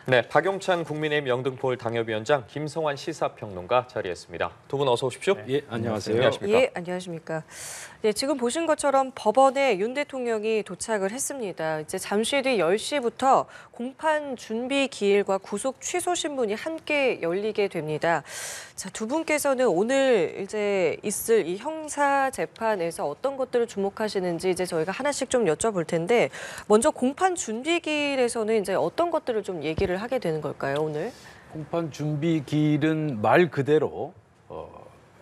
네, 박용찬 국민의힘 영등포을 당협위원장, 김성환 시사평론가 자리했습니다. 두 분 어서 오십시오. 예, 안녕하세요. 안녕하십니까? 예, 안녕하십니까. 네, 지금 보신 것처럼 법원에 윤 대통령이 도착을 했습니다. 이제 잠시 뒤 10시부터 공판 준비 기일과 구속 취소 신문이 함께 열리게 됩니다. 자, 두 분께서는 오늘 이제 있을 이 형사 재판에서 어떤 것들을 주목하시는지 이제 저희가 하나씩 좀 여쭤볼 텐데, 먼저 공판 준비 기일에서는 이제 어떤 것들을 좀 얘기를 하게 되는 걸까요, 오늘? 공판 준비 기일은 말 그대로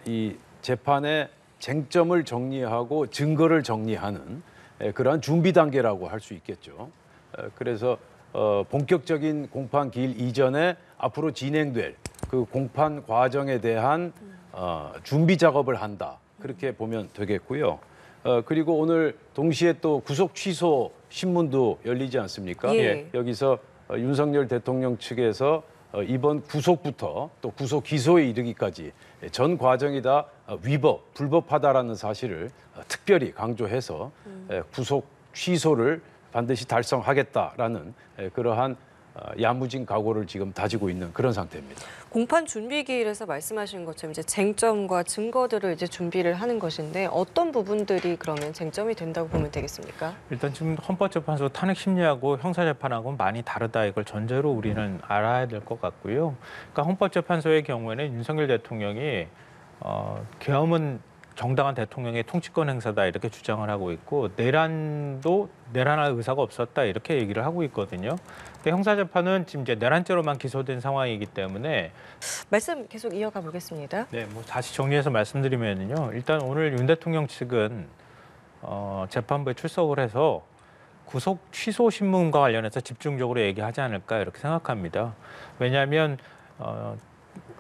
이 재판의 쟁점을 정리하고 증거를 정리하는 그러한 준비 단계라고 할 수 있겠죠. 그래서 본격적인 공판 기일 이전에 앞으로 진행될 그 공판 과정에 대한 준비 작업을 한다. 그렇게 보면 되겠고요. 그리고 오늘 동시에 또 구속 취소 신문도 열리지 않습니까? 예. 여기서 윤석열 대통령 측에서 이번 구속부터 또 구속 기소에 이르기까지 전 과정이 다 위법, 불법하다라는 사실을 특별히 강조해서 구속 취소를 반드시 달성하겠다라는 그러한 야무진 각오를 지금 다지고 있는 그런 상태입니다. 공판 준비 기일에서 말씀하신 것처럼 이제 쟁점과 증거들을 이제 준비를 하는 것인데, 어떤 부분들이 그러면 쟁점이 된다고 보면 되겠습니까? 일단 지금 헌법재판소 탄핵 심리하고 형사재판하고는 많이 다르다, 이걸 전제로 우리는 알아야 될 것 같고요. 그러니까 헌법재판소의 경우에는 윤석열 대통령이 계엄은 정당한 대통령의 통치권 행사다, 이렇게 주장을 하고 있고, 내란도 내란할 의사가 없었다, 이렇게 얘기를 하고 있거든요. 근데 형사재판은 지금 이제 내란죄로만 기소된 상황이기 때문에. 말씀 계속 이어가 보겠습니다. 네, 뭐 다시 정리해서 말씀드리면요, 일단 오늘 윤 대통령 측은 재판부에 출석을 해서 구속 취소 신문과 관련해서 집중적으로 얘기하지 않을까, 이렇게 생각합니다. 왜냐하면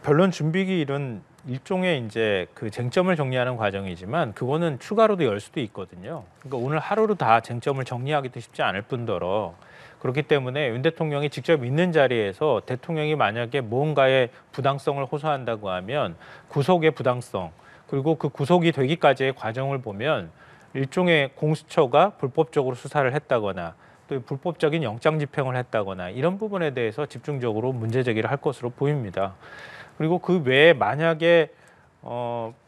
변론 준비기일은 일종의 이제 그 쟁점을 정리하는 과정이지만, 그거는 추가로도 열 수도 있거든요. 그러니까 오늘 하루로 다 쟁점을 정리하기도 쉽지 않을 뿐더러, 그렇기 때문에 윤 대통령이 직접 있는 자리에서 대통령이 만약에 무언가의 부당성을 호소한다고 하면 구속의 부당성, 그리고 그 구속이 되기까지의 과정을 보면 일종의 공수처가 불법적으로 수사를 했다거나 또 불법적인 영장 집행을 했다거나 이런 부분에 대해서 집중적으로 문제 제기를 할 것으로 보입니다. 그리고 그 외에 만약에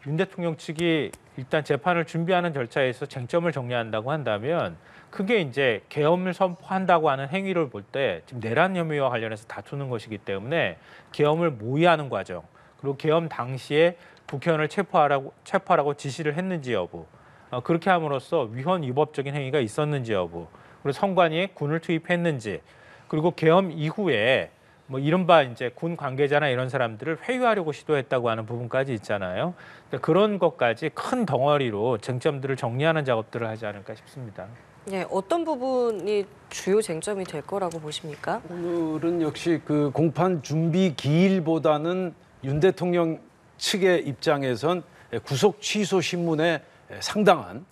윤 대통령 측이 일단 재판을 준비하는 절차에서 쟁점을 정리한다고 한다면, 그게 이제 계엄을 선포한다고 하는 행위를 볼 때 지금 내란 혐의와 관련해서 다투는 것이기 때문에 계엄을 모의하는 과정, 그리고 계엄 당시에 국회의원을 체포하라고 지시를 했는지 여부, 그렇게 함으로써 위헌 위법적인 행위가 있었는지 여부, 그리고 선관위에 군을 투입했는지, 그리고 계엄 이후에 뭐 이른바 이제 군 관계자나 이런 사람들을 회유하려고 시도했다고 하는 부분까지 있잖아요. 그러니까 그런 것까지 큰 덩어리로 쟁점들을 정리하는 작업들을 하지 않을까 싶습니다. 네, 어떤 부분이 주요 쟁점이 될 거라고 보십니까? 오늘은 역시 그 공판 준비 기일보다는 윤 대통령 측의 입장에선 구속 취소 신문에 상당한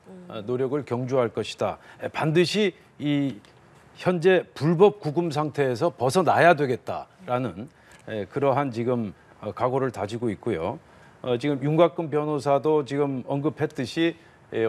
노력을 경주할 것이다. 반드시 이 현재 불법 구금 상태에서 벗어나야 되겠다라는 그러한 지금 각오를 다지고 있고요. 지금 윤곽근 변호사도 지금 언급했듯이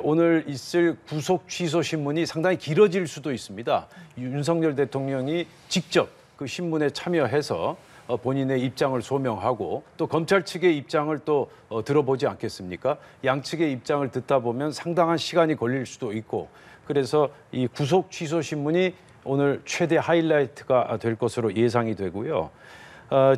오늘 있을 구속 취소 신문이 상당히 길어질 수도 있습니다. 윤석열 대통령이 직접 그 신문에 참여해서 본인의 입장을 소명하고 또 검찰 측의 입장을 또 들어보지 않겠습니까? 양측의 입장을 듣다 보면 상당한 시간이 걸릴 수도 있고, 그래서 이 구속 취소 신문이 오늘 최대 하이라이트가 될 것으로 예상이 되고요.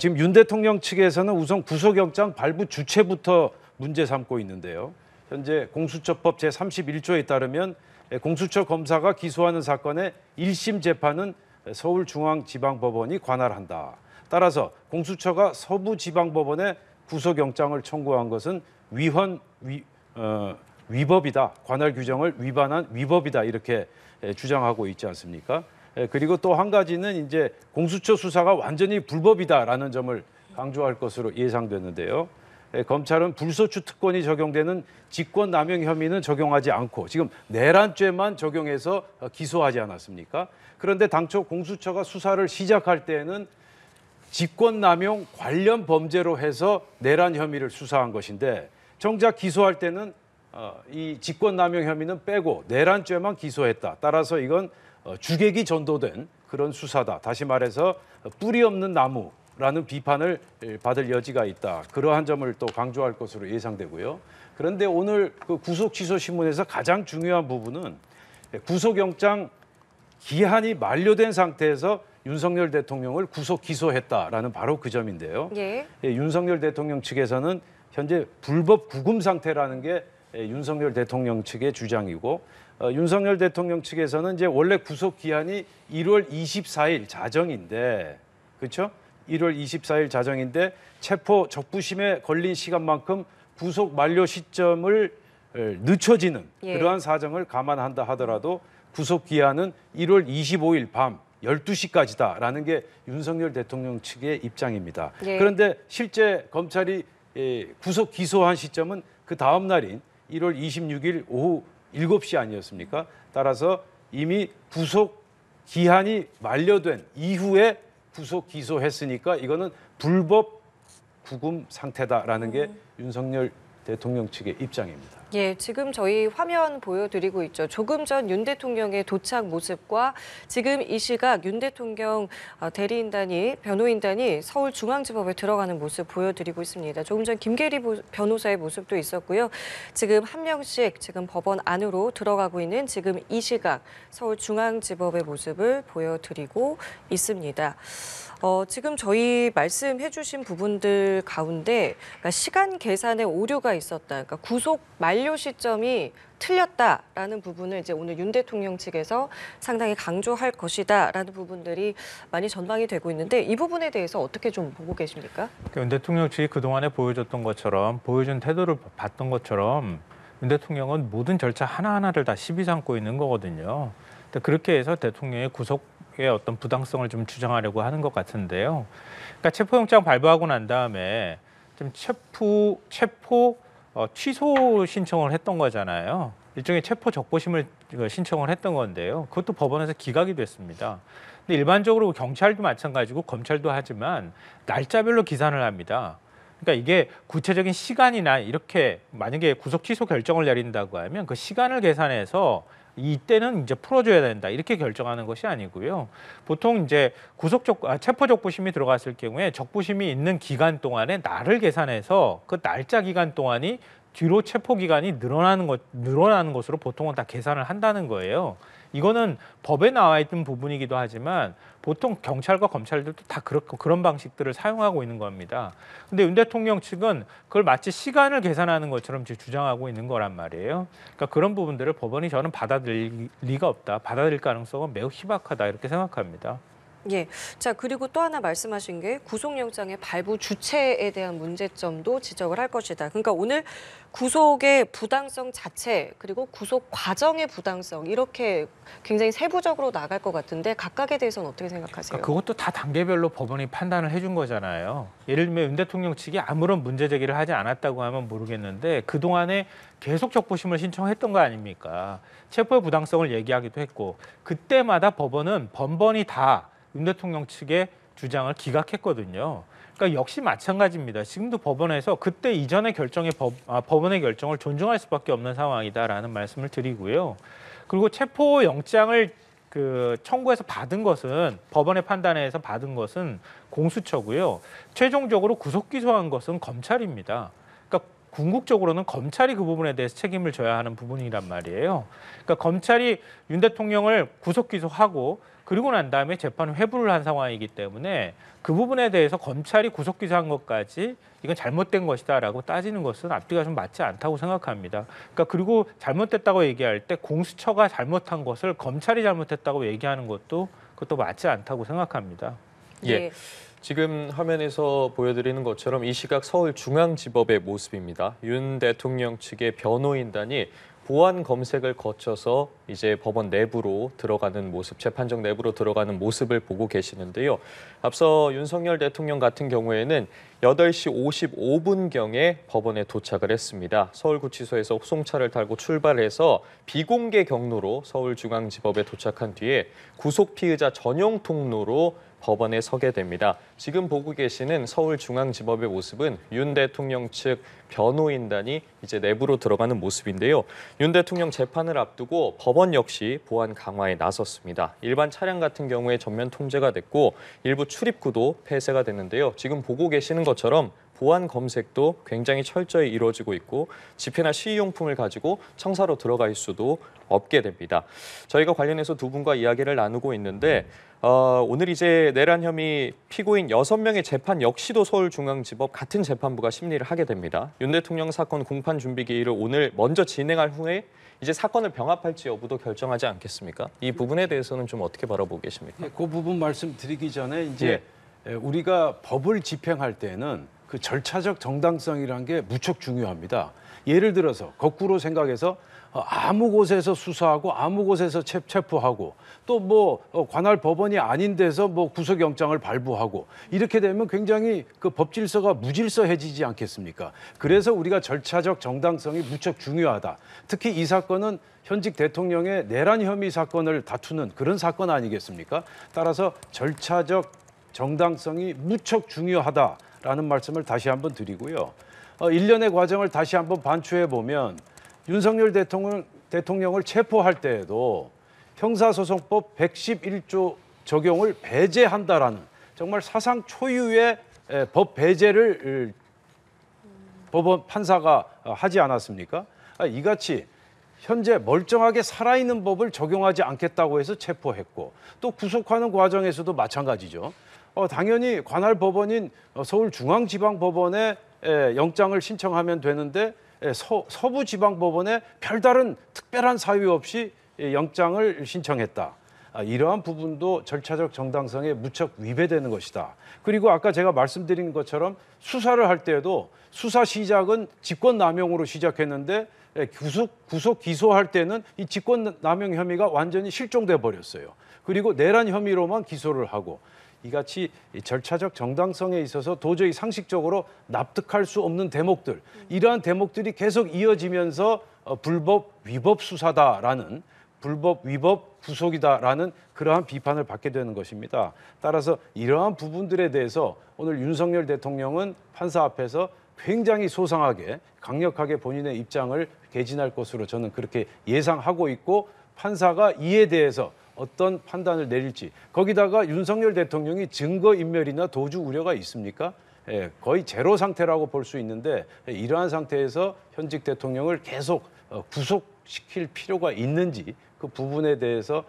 지금 윤 대통령 측에서는 우선 구속영장 발부 주체부터 문제 삼고 있는데요. 현재 공수처법 제31조에 따르면 공수처 검사가 기소하는 사건의 1심 재판은 서울중앙지방법원이 관할한다. 따라서 공수처가 서부지방법원에 구속영장을 청구한 것은 위법이다. 관할 규정을 위반한 위법이다. 이렇게 주장하고 있지 않습니까? 그리고 또 한 가지는 이제 공수처 수사가 완전히 불법이다라는 점을 강조할 것으로 예상되는데요. 검찰은 불소추 특권이 적용되는 직권남용 혐의는 적용하지 않고 지금 내란죄만 적용해서 기소하지 않았습니까? 그런데 당초 공수처가 수사를 시작할 때에는 직권남용 관련 범죄로 해서 내란 혐의를 수사한 것인데, 정작 기소할 때는 이 직권남용 혐의는 빼고 내란죄만 기소했다. 따라서 이건 주객이 전도된 그런 수사다. 다시 말해서 뿌리 없는 나무라는 비판을 받을 여지가 있다. 그러한 점을 또 강조할 것으로 예상되고요. 그런데 오늘 그 구속 취소 신문에서 가장 중요한 부분은 구속영장 기한이 만료된 상태에서 윤석열 대통령을 구속 기소했다라는 바로 그 점인데요. 예. 윤석열 대통령 측에서는 현재 불법 구금 상태라는 게 윤석열 대통령 측의 주장이고 윤석열 대통령 측에서는 이제 원래 구속 기한이 1월 24일 자정인데 그렇죠? 1월 24일 자정인데 체포 적부심에 걸린 시간만큼 구속 만료 시점을 늦춰지는 그러한 사정을 감안한다 하더라도 구속 기한은 1월 25일 밤 12시까지다라는 게 윤석열 대통령 측의 입장입니다. 예. 그런데 실제 검찰이 구속 기소한 시점은 그 다음 날인 1월 26일 오후 7시 아니었습니까? 따라서 이미 구속 기한이 만료된 이후에 구속 기소했으니까 이거는 불법 구금 상태다라는 게 윤석열 대통령 측의 입장입니다. 예, 지금 저희 화면 보여드리고 있죠. 조금 전 윤 대통령의 도착 모습과 지금 이 시각 윤 대통령 변호인단이 서울중앙지법에 들어가는 모습 보여드리고 있습니다. 조금 전 김계리 변호사의 모습도 있었고요. 지금 한 명씩 지금 법원 안으로 들어가고 있는 지금 이 시각 서울중앙지법의 모습을 보여드리고 있습니다. 지금 저희 말씀해 주신 부분들 가운데 그러니까 시간 계산에 오류가 있었다. 그러니까 구속 만료 시점이 틀렸다라는 부분을 이제 오늘 윤 대통령 측에서 상당히 강조할 것이다라는 부분들이 많이 전망이 되고 있는데 이 부분에 대해서 어떻게 좀 보고 계십니까? 윤 대통령 측이 그동안에 보여준 태도를 봤던 것처럼 윤 대통령은 모든 절차 하나하나를 다 시비 삼고 있는 거거든요. 그렇게 해서 대통령의 구속의 어떤 부당성을 좀 주장하려고 하는 것 같은데요. 그러니까 체포영장 발부하고 난 다음에 좀 체포 취소 신청을 했던 거잖아요. 일종의 체포 적부심을 신청을 했던 건데요. 그것도 법원에서 기각이 됐습니다. 근데 일반적으로 경찰도 마찬가지고 검찰도 하지만 날짜별로 기산을 합니다. 그러니까 이게 구체적인 시간이나 이렇게 만약에 구속 취소 결정을 내린다고 하면 그 시간을 계산해서 이때는 이제 풀어줘야 된다 이렇게 결정하는 것이 아니고요. 보통 이제 체포 적부심이 들어갔을 경우에 적부심이 있는 기간 동안에 날을 계산해서 그 날짜 기간 동안이 뒤로 체포 기간이 늘어나는 것으로 보통은 다 계산을 한다는 거예요. 이거는 법에 나와 있던 부분이기도 하지만 보통 경찰과 검찰들도 다 그런 방식들을 사용하고 있는 겁니다. 근데 윤 대통령 측은 그걸 마치 시간을 계산하는 것처럼 주장하고 있는 거란 말이에요. 그러니까 그런 부분들을 법원이 저는 받아들일 리가 없다. 받아들일 가능성은 매우 희박하다 이렇게 생각합니다. 예. 자, 그리고 또 하나 말씀하신 게 구속영장의 발부 주체에 대한 문제점도 지적을 할 것이다. 그러니까 오늘 구속의 부당성 자체 그리고 구속 과정의 부당성 이렇게 굉장히 세부적으로 나갈 것 같은데 각각에 대해서는 어떻게 생각하세요? 그것도 다 단계별로 법원이 판단을 해준 거잖아요. 예를 들면 윤 대통령 측이 아무런 문제 제기를 하지 않았다고 하면 모르겠는데 그동안에 계속 적부심을 신청했던 거 아닙니까? 체포의 부당성을 얘기하기도 했고 그때마다 법원은 번번이 다 윤 대통령 측의 주장을 기각했거든요. 그러니까 역시 마찬가지입니다. 지금도 법원에서 그때 이전의 법원의 결정을 존중할 수밖에 없는 상황이다라는 말씀을 드리고요. 그리고 체포 영장을 청구해서 받은 것은 법원의 판단에서 받은 것은 공수처고요. 최종적으로 구속 기소한 것은 검찰입니다. 그러니까 궁극적으로는 검찰이 그 부분에 대해서 책임을 져야 하는 부분이란 말이에요. 그러니까 검찰이 윤 대통령을 구속 기소하고 그리고 난 다음에 재판을 회부를 한 상황이기 때문에 그 부분에 대해서 검찰이 구속 기소한 것까지 이건 잘못된 것이다라고 따지는 것은 앞뒤가 좀 맞지 않다고 생각합니다. 그러니까 그리고 잘못됐다고 얘기할 때 공수처가 잘못한 것을 검찰이 잘못했다고 얘기하는 그것도 맞지 않다고 생각합니다. 예. 지금 화면에서 보여드리는 것처럼 이 시각 서울중앙지법의 모습입니다. 윤 대통령 측의 변호인단이 보안 검색을 거쳐서 이제 법원 내부로 들어가는 모습, 재판정 내부로 들어가는 모습을 보고 계시는데요. 앞서 윤석열 대통령 같은 경우에는 8시 55분경에 법원에 도착을 했습니다. 서울구치소에서 소송차를 타고 출발해서 비공개 경로로 서울중앙지법에 도착한 뒤에 구속 피의자 전용 통로로 법원에 서게 됩니다. 지금 보고 계시는 서울중앙지법의 모습은 윤 대통령 측 변호인단이 이제 내부로 들어가는 모습인데요. 윤 대통령 재판을 앞두고 법원 역시 보안 강화에 나섰습니다. 일반 차량 같은 경우에 전면 통제가 됐고 일부 출입구도 폐쇄가 됐는데요. 지금 보고 계시는 것처럼 보안 검색도 굉장히 철저히 이루어지고 있고 집회나 시위용품을 가지고 청사로 들어갈 수도 없게 됩니다. 저희가 관련해서 두 분과 이야기를 나누고 있는데 오늘 이제 내란 혐의 피고인 6명의 재판 역시도 서울중앙지법 같은 재판부가 심리를 하게 됩니다. 윤 대통령 사건 공판 준비 기일을 오늘 먼저 진행할 후에 이제 사건을 병합할지 여부도 결정하지 않겠습니까? 이 부분에 대해서는 좀 어떻게 바라보고 계십니까? 예, 그 부분 말씀드리기 전에 이제 우리가 법을 집행할 때는 그 절차적 정당성이라는 게 무척 중요합니다. 예를 들어서 거꾸로 생각해서 아무 곳에서 수사하고 아무 곳에서 체포하고 또 뭐 관할 법원이 아닌 데서 뭐 구속영장을 발부하고 이렇게 되면 굉장히 그 법질서가 무질서해지지 않겠습니까? 그래서 우리가 절차적 정당성이 무척 중요하다. 특히 이 사건은 현직 대통령의 내란 혐의 사건을 다투는 그런 사건 아니겠습니까? 따라서 절차적 정당성이 무척 중요하다라는 말씀을 다시 한번 드리고요. 일련의 과정을 다시 한번 반추해 보면 윤석열 대통령을 체포할 때에도 형사소송법 111조 적용을 배제한다라는 정말 사상 초유의 법 배제를 법원 판사가 하지 않았습니까? 이같이 현재 멀쩡하게 살아있는 법을 적용하지 않겠다고 해서 체포했고 또 구속하는 과정에서도 마찬가지죠. 당연히 관할 법원인 서울중앙지방법원에 영장을 신청하면 되는데 서부지방법원에 별다른 특별한 사유 없이 영장을 신청했다. 이러한 부분도 절차적 정당성에 무척 위배되는 것이다. 그리고 아까 제가 말씀드린 것처럼 수사를 할 때에도 수사 시작은 직권남용으로 시작했는데 구속 기소할 때는 이 직권남용 혐의가 완전히 실종돼 버렸어요. 그리고 내란 혐의로만 기소를 하고 이같이 절차적 정당성에 있어서 도저히 상식적으로 납득할 수 없는 대목들, 이러한 대목들이 계속 이어지면서 불법 위법 수사다라는, 불법 위법 구속이다라는 그러한 비판을 받게 되는 것입니다. 따라서 이러한 부분들에 대해서 오늘 윤석열 대통령은 판사 앞에서 굉장히 소상하게 강력하게 본인의 입장을 개진할 것으로 저는 그렇게 예상하고 있고, 판사가 이에 대해서 어떤 판단을 내릴지, 거기다가 윤석열 대통령이 증거인멸이나 도주 우려가 있습니까? 거의 제로 상태라고 볼 수 있는데, 이러한 상태에서 현직 대통령을 계속 구속시킬 필요가 있는지 그 부분에 대해서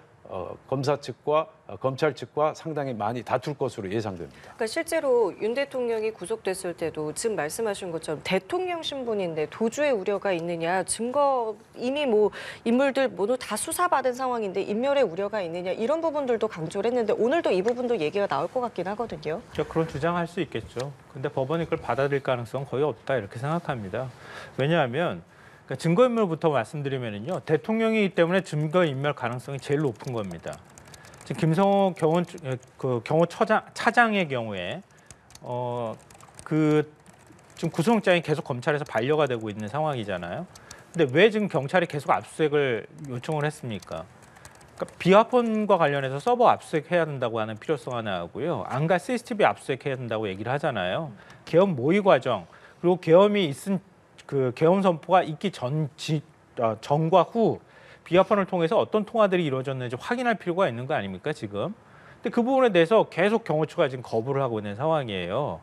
검사 측과 검찰 측과 상당히 많이 다툴 것으로 예상됩니다. 그러니까 실제로 윤 대통령이 구속됐을 때도 지금 말씀하신 것처럼 대통령 신분인데 도주의 우려가 있느냐, 증거 이미 뭐 인물들 모두 다 수사받은 상황인데 인멸의 우려가 있느냐, 이런 부분들도 강조를 했는데 오늘도 이 부분도 얘기가 나올 것 같긴 하거든요. 그런 주장할 수 있겠죠. 근데 법원이 그걸 받아들일 가능성은 거의 없다 이렇게 생각합니다. 왜냐하면 그러니까 증거인멸부터 말씀드리면요, 대통령이기 때문에 증거인멸 가능성이 제일 높은 겁니다. 지금 김성호 차장의 경우에 지금 구속영장이 계속 검찰에서 반려가 되고 있는 상황이잖아요. 근데 왜 지금 경찰이 계속 압수수색을 요청을 했습니까? 그러니까 비화폰과 관련해서 서버 압수수색해야 된다고 하는 필요성 하나 하고요. 안가 CCTV 압수수색해야 된다고 얘기를 하잖아요. 계엄 모의 과정, 그리고 계엄이 있은 그 계엄 선포가 있기 전과 후 비화폰을 통해서 어떤 통화들이 이루어졌는지 확인할 필요가 있는 거 아닙니까 지금? 근데 그 부분에 대해서 계속 경호처가 지금 거부를 하고 있는 상황이에요.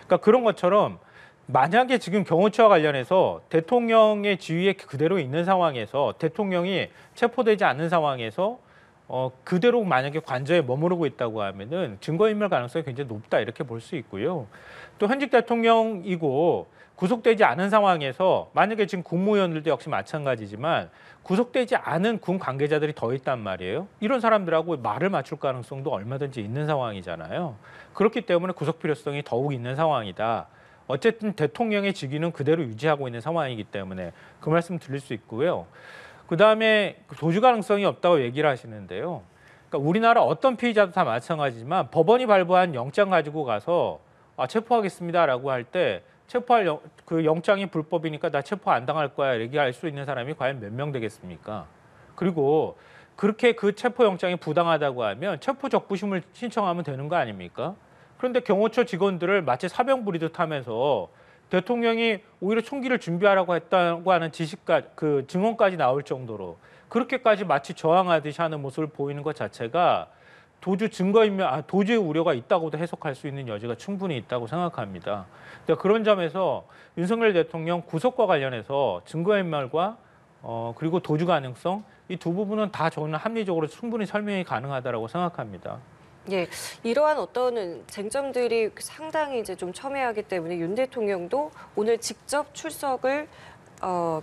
그러니까 그런 것처럼 만약에 지금 경호처와 관련해서 대통령의 지위에 그대로 있는 상황에서 대통령이 체포되지 않는 상황에서 그대로 만약에 관저에 머무르고 있다고 하면은 증거인멸 가능성이 굉장히 높다 이렇게 볼 수 있고요. 또 현직 대통령이고 구속되지 않은 상황에서 만약에 지금 국무위원들도 역시 마찬가지지만 구속되지 않은 군 관계자들이 더 있단 말이에요. 이런 사람들하고 말을 맞출 가능성도 얼마든지 있는 상황이잖아요. 그렇기 때문에 구속 필요성이 더욱 있는 상황이다. 어쨌든 대통령의 직위는 그대로 유지하고 있는 상황이기 때문에 그 말씀 드릴 수 있고요. 그다음에 도주 가능성이 없다고 얘기를 하시는데요. 그러니까 우리나라 어떤 피의자도 다 마찬가지지만 법원이 발부한 영장 가지고 가서 체포하겠습니다라고 할 때 체포할 그 영장이 불법이니까 나 체포 안 당할 거야 얘기할 수 있는 사람이 과연 몇 명 되겠습니까? 그리고 그렇게 그 체포영장이 부당하다고 하면 체포적부심을 신청하면 되는 거 아닙니까? 그런데 경호처 직원들을 마치 사병 부리듯 하면서 대통령이 오히려 총기를 준비하라고 했다고 하는 지시까지 그 증언까지 나올 정도로 그렇게까지 마치 저항하듯이 하는 모습을 보이는 것 자체가 도주 증거인멸, 도주의 우려가 있다고도 해석할 수 있는 여지가 충분히 있다고 생각합니다. 그런 점에서 윤석열 대통령 구속과 관련해서 증거인멸과 그리고 도주 가능성 이 두 부분은 다 저는 합리적으로 충분히 설명이 가능하다고 생각합니다. 예, 이러한 어떤 쟁점들이 상당히 이제 좀 첨예하기 때문에 윤 대통령도 오늘 직접 출석을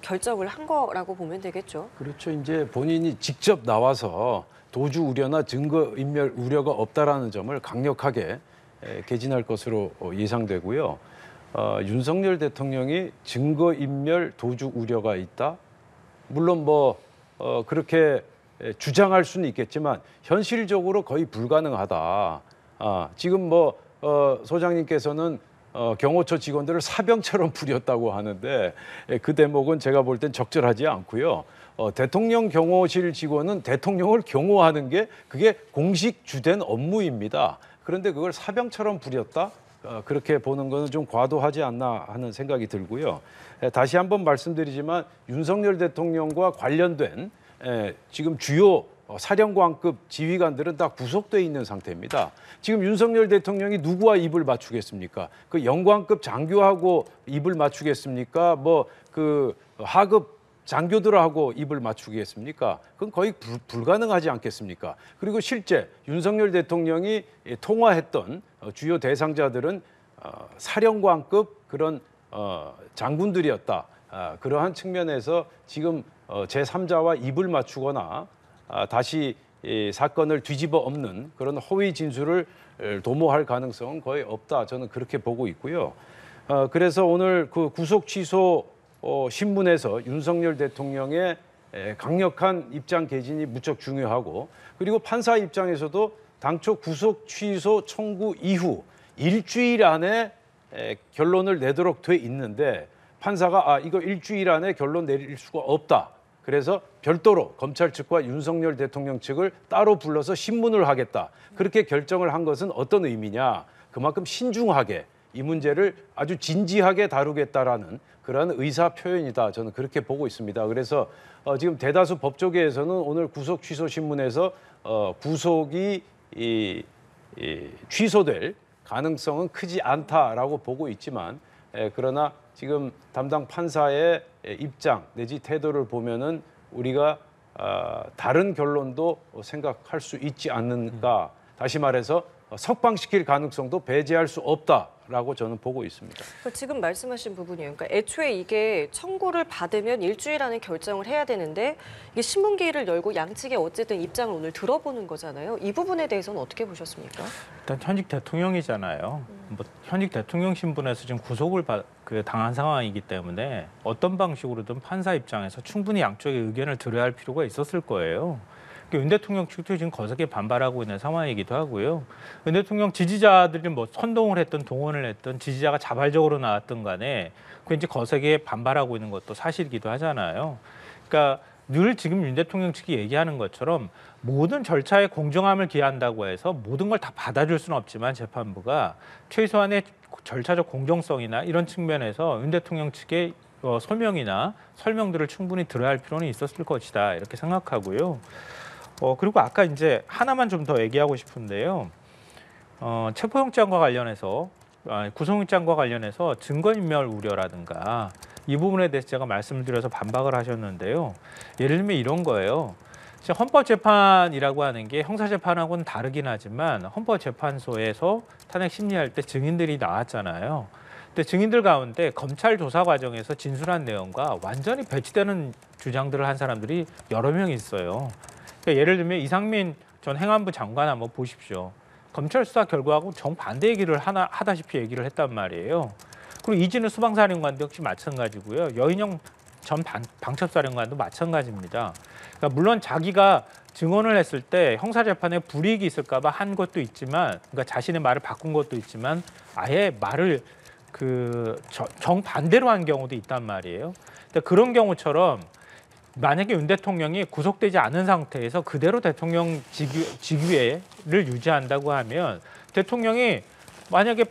결정을 한 거라고 보면 되겠죠. 그렇죠. 이제 본인이 직접 나와서 도주 우려나 증거 인멸 우려가 없다라는 점을 강력하게 개진할 것으로 예상되고요. 윤석열 대통령이 증거 인멸 도주 우려가 있다. 물론 뭐 그렇게 주장할 수는 있겠지만 현실적으로 거의 불가능하다. 지금 뭐 소장님께서는 경호처 직원들을 사병처럼 부렸다고 하는데 그 대목은 제가 볼 땐 적절하지 않고요. 대통령 경호실 직원은 대통령을 경호하는 게 그게 공식 주된 업무입니다. 그런데 그걸 사병처럼 부렸다? 그렇게 보는 것은 좀 과도하지 않나 하는 생각이 들고요. 다시 한번 말씀드리지만 윤석열 대통령과 관련된 지금 주요 사령관급 지휘관들은 다 구속돼 있는 상태입니다. 지금 윤석열 대통령이 누구와 입을 맞추겠습니까? 그 영관급 장교하고 입을 맞추겠습니까? 뭐 그 하급 장교들하고 입을 맞추겠습니까? 그건 거의 불가능하지 않겠습니까? 그리고 실제 윤석열 대통령이 통화했던 주요 대상자들은 사령관급 그런 장군들이었다. 그러한 측면에서 지금 제3자와 입을 맞추거나 다시 이 사건을 뒤집어 엎는 그런 허위 진술을 도모할 가능성은 거의 없다. 저는 그렇게 보고 있고요. 그래서 오늘 그 구속 취소 신문에서 윤석열 대통령의 강력한 입장 개진이 무척 중요하고 그리고 판사 입장에서도 당초 구속 취소 청구 이후 일주일 안에 결론을 내도록 돼 있는데 판사가 이거 일주일 안에 결론 내릴 수가 없다. 그래서 별도로 검찰 측과 윤석열 대통령 측을 따로 불러서 신문을 하겠다. 그렇게 결정을 한 것은 어떤 의미냐. 그만큼 신중하게 이 문제를 아주 진지하게 다루겠다라는 그런 의사 표현이다. 저는 그렇게 보고 있습니다. 그래서 지금 대다수 법조계에서는 오늘 구속 취소 신문에서 구속이 취소될 가능성은 크지 않다라고 보고 있지만 그러나 지금 담당 판사의 입장 내지 태도를 보면은 우리가 다른 결론도 생각할 수 있지 않는가. 다시 말해서 석방시킬 가능성도 배제할 수 없다라고 저는 보고 있습니다. 지금 말씀하신 부분이에요. 그러니까 애초에 이게 청구를 받으면 일주일 안에 결정을 해야 되는데 이게 신문기일을 열고 양측의 어쨌든 입장을 오늘 들어보는 거잖아요. 이 부분에 대해서는 어떻게 보셨습니까? 일단 현직 대통령이잖아요. 뭐 현직 대통령 신분에서 지금 구속을 당한 상황이기 때문에 어떤 방식으로든 판사 입장에서 충분히 양쪽의 의견을 들어야 할 필요가 있었을 거예요. 윤 대통령 측도 지금 거세게 반발하고 있는 상황이기도 하고요. 윤 대통령 지지자들이 뭐 선동을 했던 동원을 했던 지지자가 자발적으로 나왔던 간에 왠지 거세게 반발하고 있는 것도 사실이기도 하잖아요. 그러니까 늘 지금 윤 대통령 측이 얘기하는 것처럼 모든 절차에 공정함을 기한다고 해서 모든 걸 다 받아줄 수는 없지만 재판부가 최소한의 절차적 공정성이나 이런 측면에서 윤 대통령 측의 소명이나 설명들을 충분히 들어야 할 필요는 있었을 것이다 이렇게 생각하고요. 그리고 아까 이제 하나만 좀 더 얘기하고 싶은데요. 체포영장과 관련해서 구속영장과 관련해서 증거인멸 우려라든가 이 부분에 대해서 제가 말씀을 드려서 반박을 하셨는데요. 예를 들면 이런 거예요. 헌법재판이라고 하는 게 형사재판하고는 다르긴 하지만 헌법재판소에서 탄핵 심리할 때 증인들이 나왔잖아요. 근데 증인들 가운데 검찰 조사 과정에서 진술한 내용과 완전히 배치되는 주장들을 한 사람들이 여러 명 있어요. 그러니까 예를 들면 이상민 전 행안부 장관 한번 보십시오. 검찰 수사 결과하고 정반대 얘기를 하다시피 얘기를 했단 말이에요. 그리고 이진우 수방사령관도 역시 마찬가지고요. 여인영 전 방첩사령관도 마찬가지입니다. 그러니까 물론 자기가 증언을 했을 때 형사재판에 불이익이 있을까 봐 한 것도 있지만 그러니까 자신의 말을 바꾼 것도 있지만 아예 말을 정반대로 한 경우도 있단 말이에요. 그러니까 그런 경우처럼 만약에 윤 대통령이 구속되지 않은 상태에서 그대로 대통령 직위를 유지한다고 하면 대통령이 만약에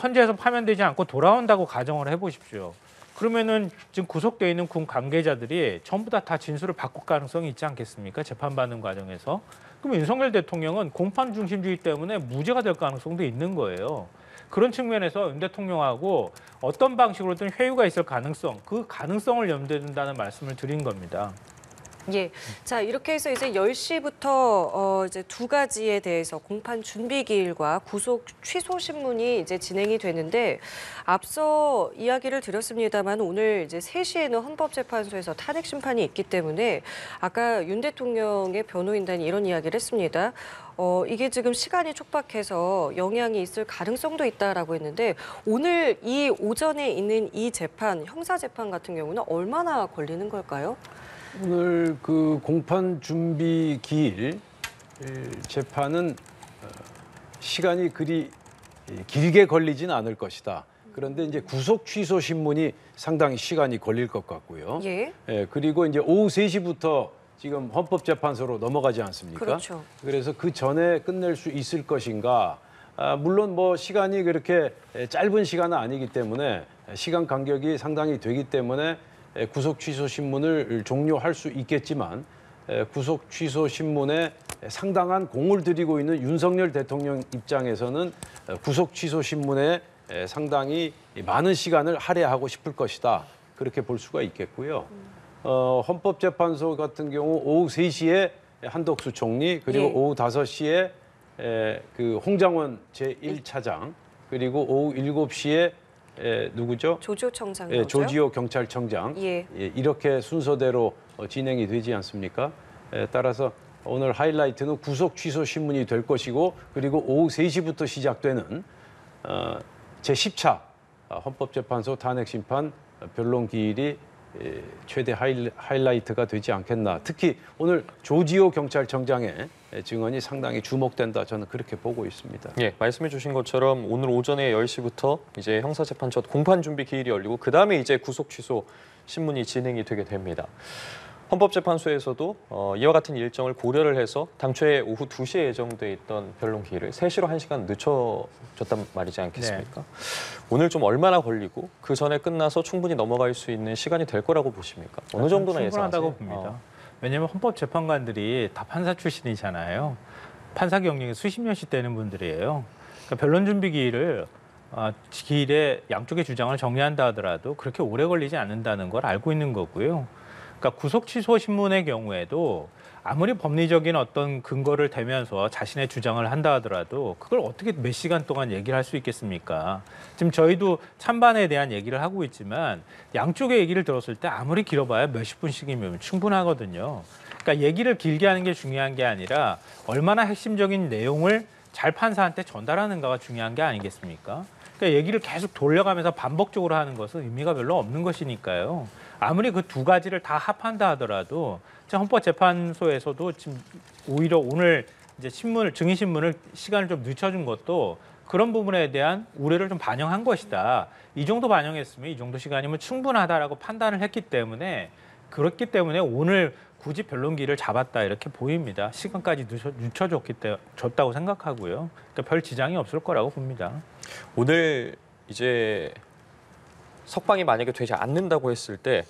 헌재에서 파면되지 않고 돌아온다고 가정을 해보십시오. 그러면은 지금 구속되어 있는 군 관계자들이 전부 다 진술을 바꿀 가능성이 있지 않겠습니까? 재판받는 과정에서. 그럼 윤석열 대통령은 공판 중심주의 때문에 무죄가 될 가능성도 있는 거예요. 그런 측면에서 윤 대통령하고 어떤 방식으로든 회유가 있을 가능성, 그 가능성을 염두에 둔다는 말씀을 드린 겁니다. 예. 자, 이렇게 해서 이제 10시부터 이제 두 가지에 대해서 공판 준비 기일과 구속 취소 신문이 이제 진행이 되는데 앞서 이야기를 드렸습니다만 오늘 이제 3시에는 헌법재판소에서 탄핵 심판이 있기 때문에 아까 윤 대통령의 변호인단이 이런 이야기를 했습니다. 이게 지금 시간이 촉박해서 영향이 있을 가능성도 있다라고 했는데 오늘 이 오전에 있는 이 재판, 형사 재판 같은 경우는 얼마나 걸리는 걸까요? 오늘 그 공판 준비 기일 재판은 시간이 그리 길게 걸리지는 않을 것이다. 그런데 이제 구속 취소 신문이 상당히 시간이 걸릴 것 같고요. 예. 그리고 이제 오후 3시부터 지금 헌법재판소로 넘어가지 않습니까? 그렇죠. 그래서 그 전에 끝낼 수 있을 것인가? 물론 뭐 시간이 그렇게 짧은 시간은 아니기 때문에 시간 간격이 상당히 되기 때문에 구속 취소 신문을 종료할 수 있겠지만 구속 취소 신문에 상당한 공을 들이고 있는 윤석열 대통령 입장에서는 구속 취소 신문에 상당히 많은 시간을 할애하고 싶을 것이다. 그렇게 볼 수가 있겠고요. 헌법재판소 같은 경우 오후 3시에 한덕수 총리 그리고 예. 오후 5시에 그 홍장원 제1차장 그리고 오후 7시에 누구죠? 조지호 청장 예, 나오죠? 조지호 경찰청장. 예. 이렇게 순서대로 진행이 되지 않습니까? 따라서 오늘 하이라이트는 구속 취소 신문이 될 것이고 그리고 오후 3시부터 시작되는 제10차 헌법재판소 탄핵 심판 변론 기일이 최대 하이라이트가 되지 않겠나. 특히 오늘 조지호 경찰청장의 증언이 상당히 주목된다. 저는 그렇게 보고 있습니다. 예, 말씀해 주신 것처럼 오늘 오전에 10시부터 이제 형사재판 첫 공판 준비 기일이 열리고 그다음에 이제 구속 취소 신문이 진행이 되게 됩니다. 헌법재판소에서도 이와 같은 일정을 고려를 해서 당초에 오후 2시에 예정돼 있던 변론 기일을 3시로 1시간 늦춰졌단 말이지 않겠습니까? 네. 오늘 좀 얼마나 걸리고 그 전에 끝나서 충분히 넘어갈 수 있는 시간이 될 거라고 보십니까? 어느 정도나 충분하다고 예상하세요? 봅니다. 왜냐하면 헌법재판관들이 다 판사 출신이잖아요. 판사 경력이 수십 년씩 되는 분들이에요. 그러니까 변론 준비 기일에 양쪽의 주장을 정리한다 하더라도 그렇게 오래 걸리지 않는다는 걸 알고 있는 거고요. 그러니까 구속 취소 신문의 경우에도 아무리 법리적인 어떤 근거를 대면서 자신의 주장을 한다 하더라도 그걸 어떻게 몇 시간 동안 얘기를 할 수 있겠습니까? 지금 저희도 찬반에 대한 얘기를 하고 있지만 양쪽의 얘기를 들었을 때 아무리 길어봐야 몇십 분씩이면 충분하거든요. 그러니까 얘기를 길게 하는 게 중요한 게 아니라 얼마나 핵심적인 내용을 잘 판사한테 전달하는가가 중요한 게 아니겠습니까? 그러니까 얘기를 계속 돌려가면서 반복적으로 하는 것은 의미가 별로 없는 것이니까요. 아무리 그 두 가지를 다 합한다 하더라도 헌법재판소에서도 지금 오히려 오늘 이제 증인 신문을 시간을 좀 늦춰준 것도 그런 부분에 대한 우려를 좀 반영한 것이다. 이 정도 반영했으면 이 정도 시간이면 충분하다라고 판단을 했기 때문에 그렇기 때문에 오늘 굳이 변론기를 잡았다 이렇게 보입니다. 시간까지 늦춰줬다고 생각하고요. 그러니까 별 지장이 없을 거라고 봅니다. 오늘 이제 석방이 만약에 되지 않는다고 했을 때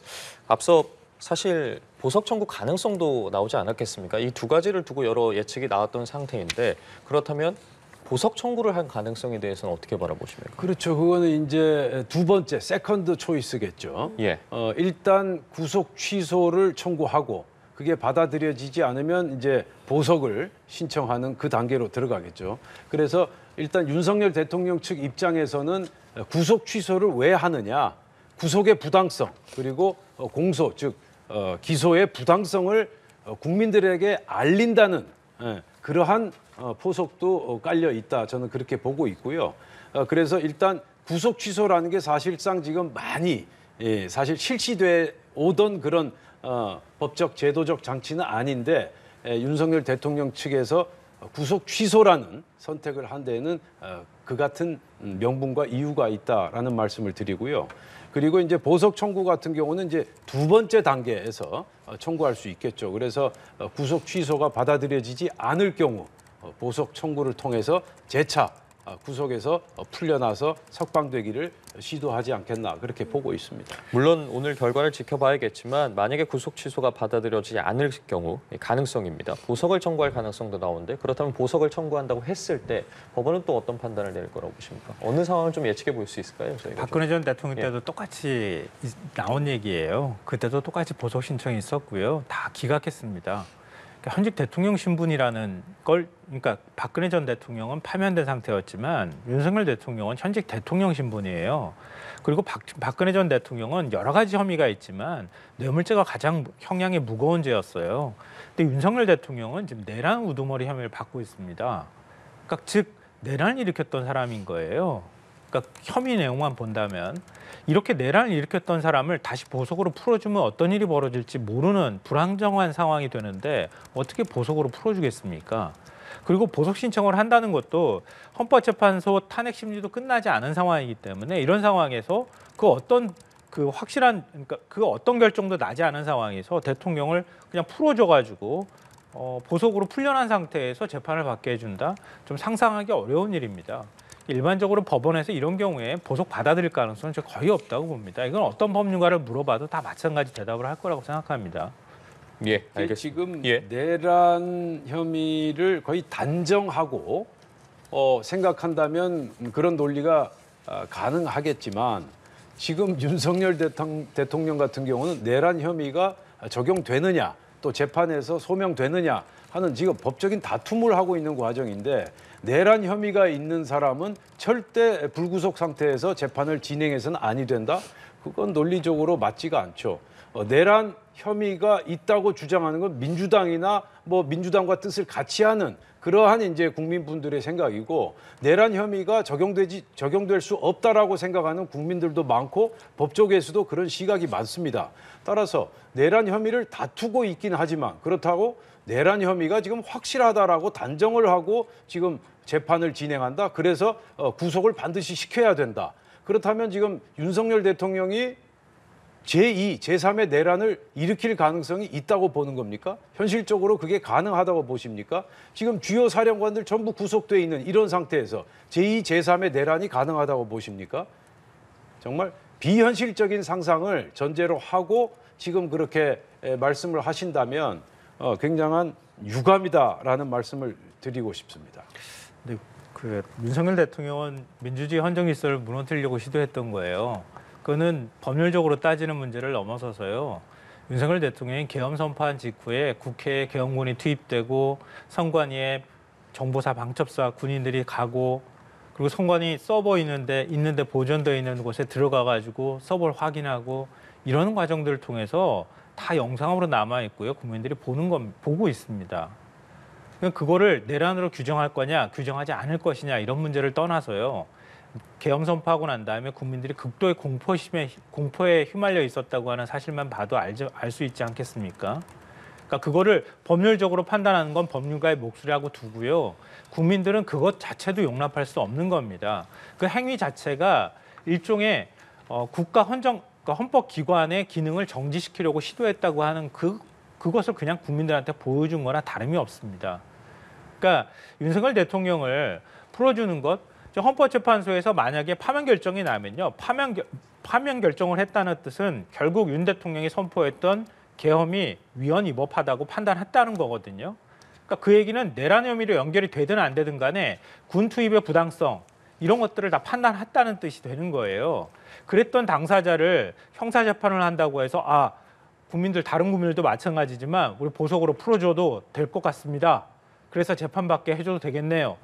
앞서 사실 보석 청구 가능성도 나오지 않았겠습니까? 이 두 가지를 두고 여러 예측이 나왔던 상태인데 그렇다면 보석 청구를 한 가능성에 대해서는 어떻게 바라보십니까? 그렇죠. 그거는 이제 두 번째 세컨드 초이스겠죠. 예. 일단 구속 취소를 청구하고 그게 받아들여지지 않으면 이제 보석을 신청하는 그 단계로 들어가겠죠. 그래서 일단 윤석열 대통령 측 입장에서는 구속 취소를 왜 하느냐, 구속의 부당성 그리고 공소 즉 기소의 부당성을 국민들에게 알린다는 그러한 포석도 깔려 있다. 저는 그렇게 보고 있고요. 그래서 일단 구속 취소라는 게 사실상 지금 많이 사실 실시돼 오던 그런 법적 제도적 장치는 아닌데 윤석열 대통령 측에서 구속 취소라는 선택을 한 데에는 그 같은 명분과 이유가 있다라는 말씀을 드리고요. 그리고 이제 보석 청구 같은 경우는 이제 두 번째 단계에서 청구할 수 있겠죠. 그래서 구속 취소가 받아들여지지 않을 경우 보석 청구를 통해서 재차 구속에서 풀려나서 석방되기를 시도하지 않겠나 그렇게 보고 있습니다. 물론 오늘 결과를 지켜봐야겠지만 만약에 구속 취소가 받아들여지지 않을 경우 가능성입니다. 보석을 청구할 가능성도 나오는데 그렇다면 보석을 청구한다고 했을 때 법원은 또 어떤 판단을 내릴 거라고 보십니까? 어느 상황을 좀 예측해 볼 수 있을까요? 저희가 박근혜 전 대통령 때도 똑같이 나온 얘기예요. 그때도 똑같이 보석 신청이 있었고요. 다 기각했습니다. 그러니까 현직 대통령 신분이라는 걸, 그러니까 박근혜 전 대통령은 파면된 상태였지만 윤석열 대통령은 현직 대통령 신분이에요. 그리고 박근혜 전 대통령은 여러 가지 혐의가 있지만 뇌물죄가 가장 형량이 무거운 죄였어요. 근데 윤석열 대통령은 지금 내란 우두머리 혐의를 받고 있습니다. 그러니까 즉 내란을 일으켰던 사람인 거예요. 그러니까 혐의 내용만 본다면 이렇게 내란을 일으켰던 사람을 다시 보석으로 풀어주면 어떤 일이 벌어질지 모르는 불안정한 상황이 되는데 어떻게 보석으로 풀어주겠습니까? 그리고 보석 신청을 한다는 것도 헌법재판소 탄핵 심리도 끝나지 않은 상황이기 때문에 이런 상황에서 그러니까 그 어떤 결정도 나지 않은 상황에서 대통령을 그냥 풀어줘가지고 보석으로 풀려난 상태에서 재판을 받게 해준다? 좀 상상하기 어려운 일입니다. 일반적으로 법원에서 이런 경우에 보석 받아들일 가능성은 거의 없다고 봅니다. 이건 어떤 법률가를 물어봐도 다 마찬가지 대답을 할 거라고 생각합니다. 예, 알겠습니다. 지금 예. 내란 혐의를 거의 단정하고 생각한다면 그런 논리가 가능하겠지만 지금 윤석열 대통령 같은 경우는 내란 혐의가 적용되느냐 또 재판에서 소명되느냐 하는 지금 법적인 다툼을 하고 있는 과정인데 내란 혐의가 있는 사람은 절대 불구속 상태에서 재판을 진행해서는 아니 된다? 그건 논리적으로 맞지가 않죠. 내란 혐의가 있다고 주장하는 건 민주당이나 민주당과 뜻을 같이 하는 그러한 이제 국민분들의 생각이고 내란 혐의가 적용될 수 없다라고 생각하는 국민들도 많고 법조계에서도 그런 시각이 많습니다. 따라서 내란 혐의를 다투고 있긴 하지만 그렇다고 내란 혐의가 지금 확실하다라고 단정을 하고 지금 재판을 진행한다. 그래서 구속을 반드시 시켜야 된다. 그렇다면 지금 윤석열 대통령이 제2, 제3의 내란을 일으킬 가능성이 있다고 보는 겁니까? 현실적으로 그게 가능하다고 보십니까? 지금 주요 사령관들 전부 구속돼 있는 이런 상태에서 제2, 제3의 내란이 가능하다고 보십니까? 정말 비현실적인 상상을 전제로 하고 지금 그렇게 말씀을 하신다면 굉장한 유감이다라는 말씀을 드리고 싶습니다. 근데 윤석열 대통령은 민주주의 헌정 질서를 무너뜨리려고 시도했던 거예요. 그거는 법률적으로 따지는 문제를 넘어서서요. 윤석열 대통령이 계엄 선포한 직후에 국회에 계엄군이 투입되고 선관위에 정보사 방첩사 군인들이 가고 그리고 선관위 서버 있는데 보존되어 있는 곳에 들어가 가지고 서버를 확인하고 이런 과정들을 통해서 다 영상으로 남아 있고요. 국민들이 보고 있습니다. 그거를 내란으로 규정할 거냐, 규정하지 않을 것이냐 이런 문제를 떠나서요. 계엄 선포하고 난 다음에 국민들이 극도의 공포에 휘말려 있었다고 하는 사실만 봐도 알 수 있지 않겠습니까? 그러니까 그거를 법률적으로 판단하는 건 법률가의 몫이라고 두고요. 국민들은 그것 자체도 용납할 수 없는 겁니다. 그 행위 자체가 일종의 국가 헌법기관의 기능을 정지시키려고 시도했다고 하는 그것을 그냥 국민들한테 보여준 거나 다름이 없습니다. 그러니까 윤석열 대통령을 풀어주는 것, 헌법재판소에서 만약에 파면 결정이 나면요. 파면 결정을 했다는 뜻은 결국 윤 대통령이 선포했던 계엄이 위헌 위법하다고 판단했다는 거거든요. 그러니까 그 얘기는 내란 혐의로 연결이 되든 안 되든 간에 군 투입의 부당성 이런 것들을 다 판단했다는 뜻이 되는 거예요. 그랬던 당사자를 형사재판을 한다고 해서 다른 국민들도 마찬가지지만 우리 보석으로 풀어줘도 될 것 같습니다. 그래서 재판받게 해줘도 되겠네요.